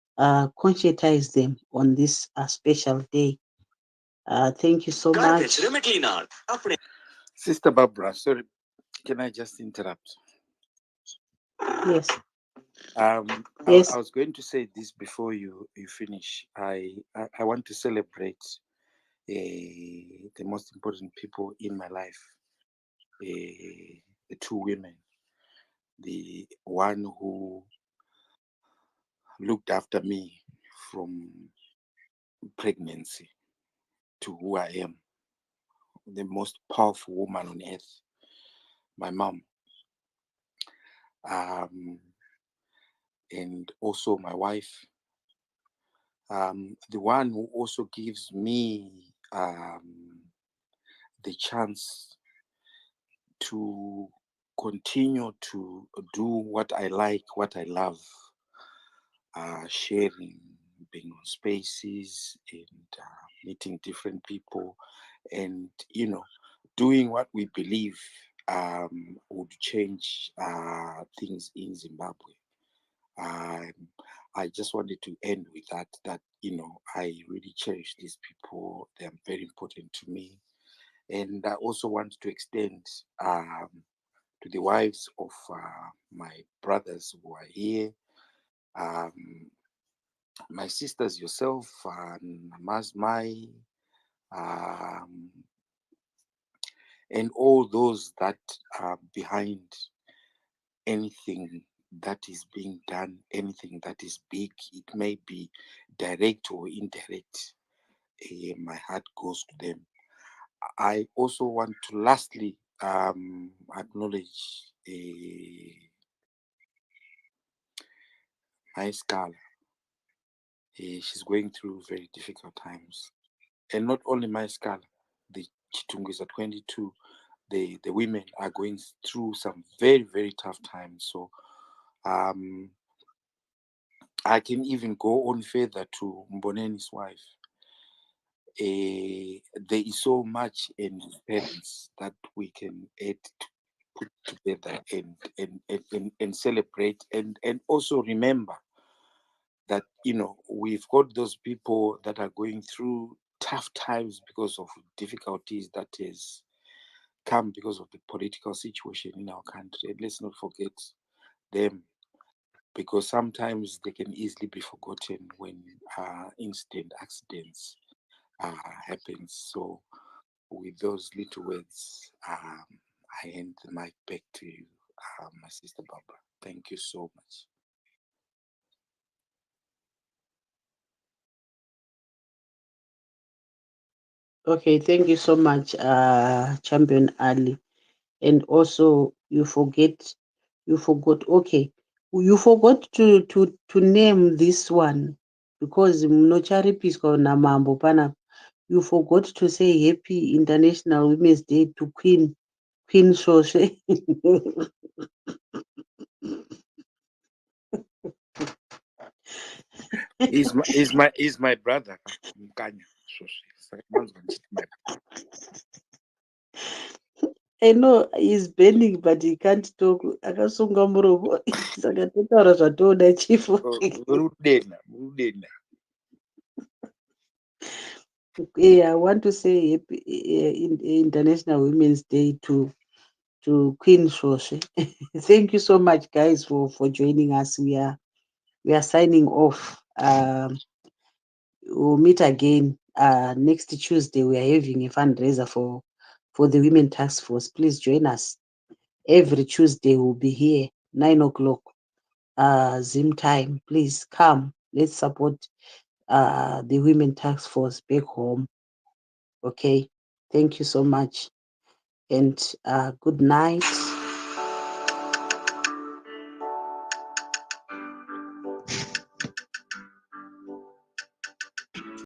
conscientize them on this special day. Thank you so much. Sister Barbara, sorry, can I just interrupt? Yes. Yes. I was going to say this before you finish. I want to celebrate the most important people in my life, the two women. The one who looked after me from pregnancy to who I am, the most powerful woman on earth, my mom. And also my wife, the one who also gives me the chance to continue to do what I like, what I love, sharing, being on spaces and meeting different people, and doing what we believe would change things in Zimbabwe. I just wanted to end with that I really cherish these people. They are very important to me. And I also want to extend to the wives of my brothers who are here, my sisters, yourself, Masmai, and all those that are behind anything that is being done, anything that is big. It may be direct or indirect. my heart goes to them. I also want to lastly acknowledge my Scala. She's going through very difficult times. And not only my Scala, the Chitungwiza 22, the women are going through some very, very tough times. So I can even go on further to Mboneni's wife. There is so much in parents that we can add to put together and celebrate and also remember that, you know, we've got those people that are going through tough times because of difficulties that has come because of the political situation in our country. And let's not forget them, because sometimes they can easily be forgotten when accidents happen. So with those little words, I hand the mic back to you, my sister Barbara. Thank you so much. Okay, thank you so much, Champion Ali. And also, you forgot. Okay, you forgot to name this one because Mnochari Pisco Namambo Pana. You forgot to say Happy International Women's Day to Queen Shoshe. He's my brother. Mkanya. I know he's bending, but he can't talk. Akasunga muromo. Saka totaura zvatoda chifu. Yeah, I want to say Happy International Women's Day to Queen Shoshe. Thank you so much, guys, for joining us. We are signing off. We'll meet again next Tuesday. We are having a fundraiser for the Women Task Force. Please join us. Every Tuesday we'll be here 9 o'clock Zim time. Please come. Let's support the Women Task Force back home. Okay. Thank you so much. And good night.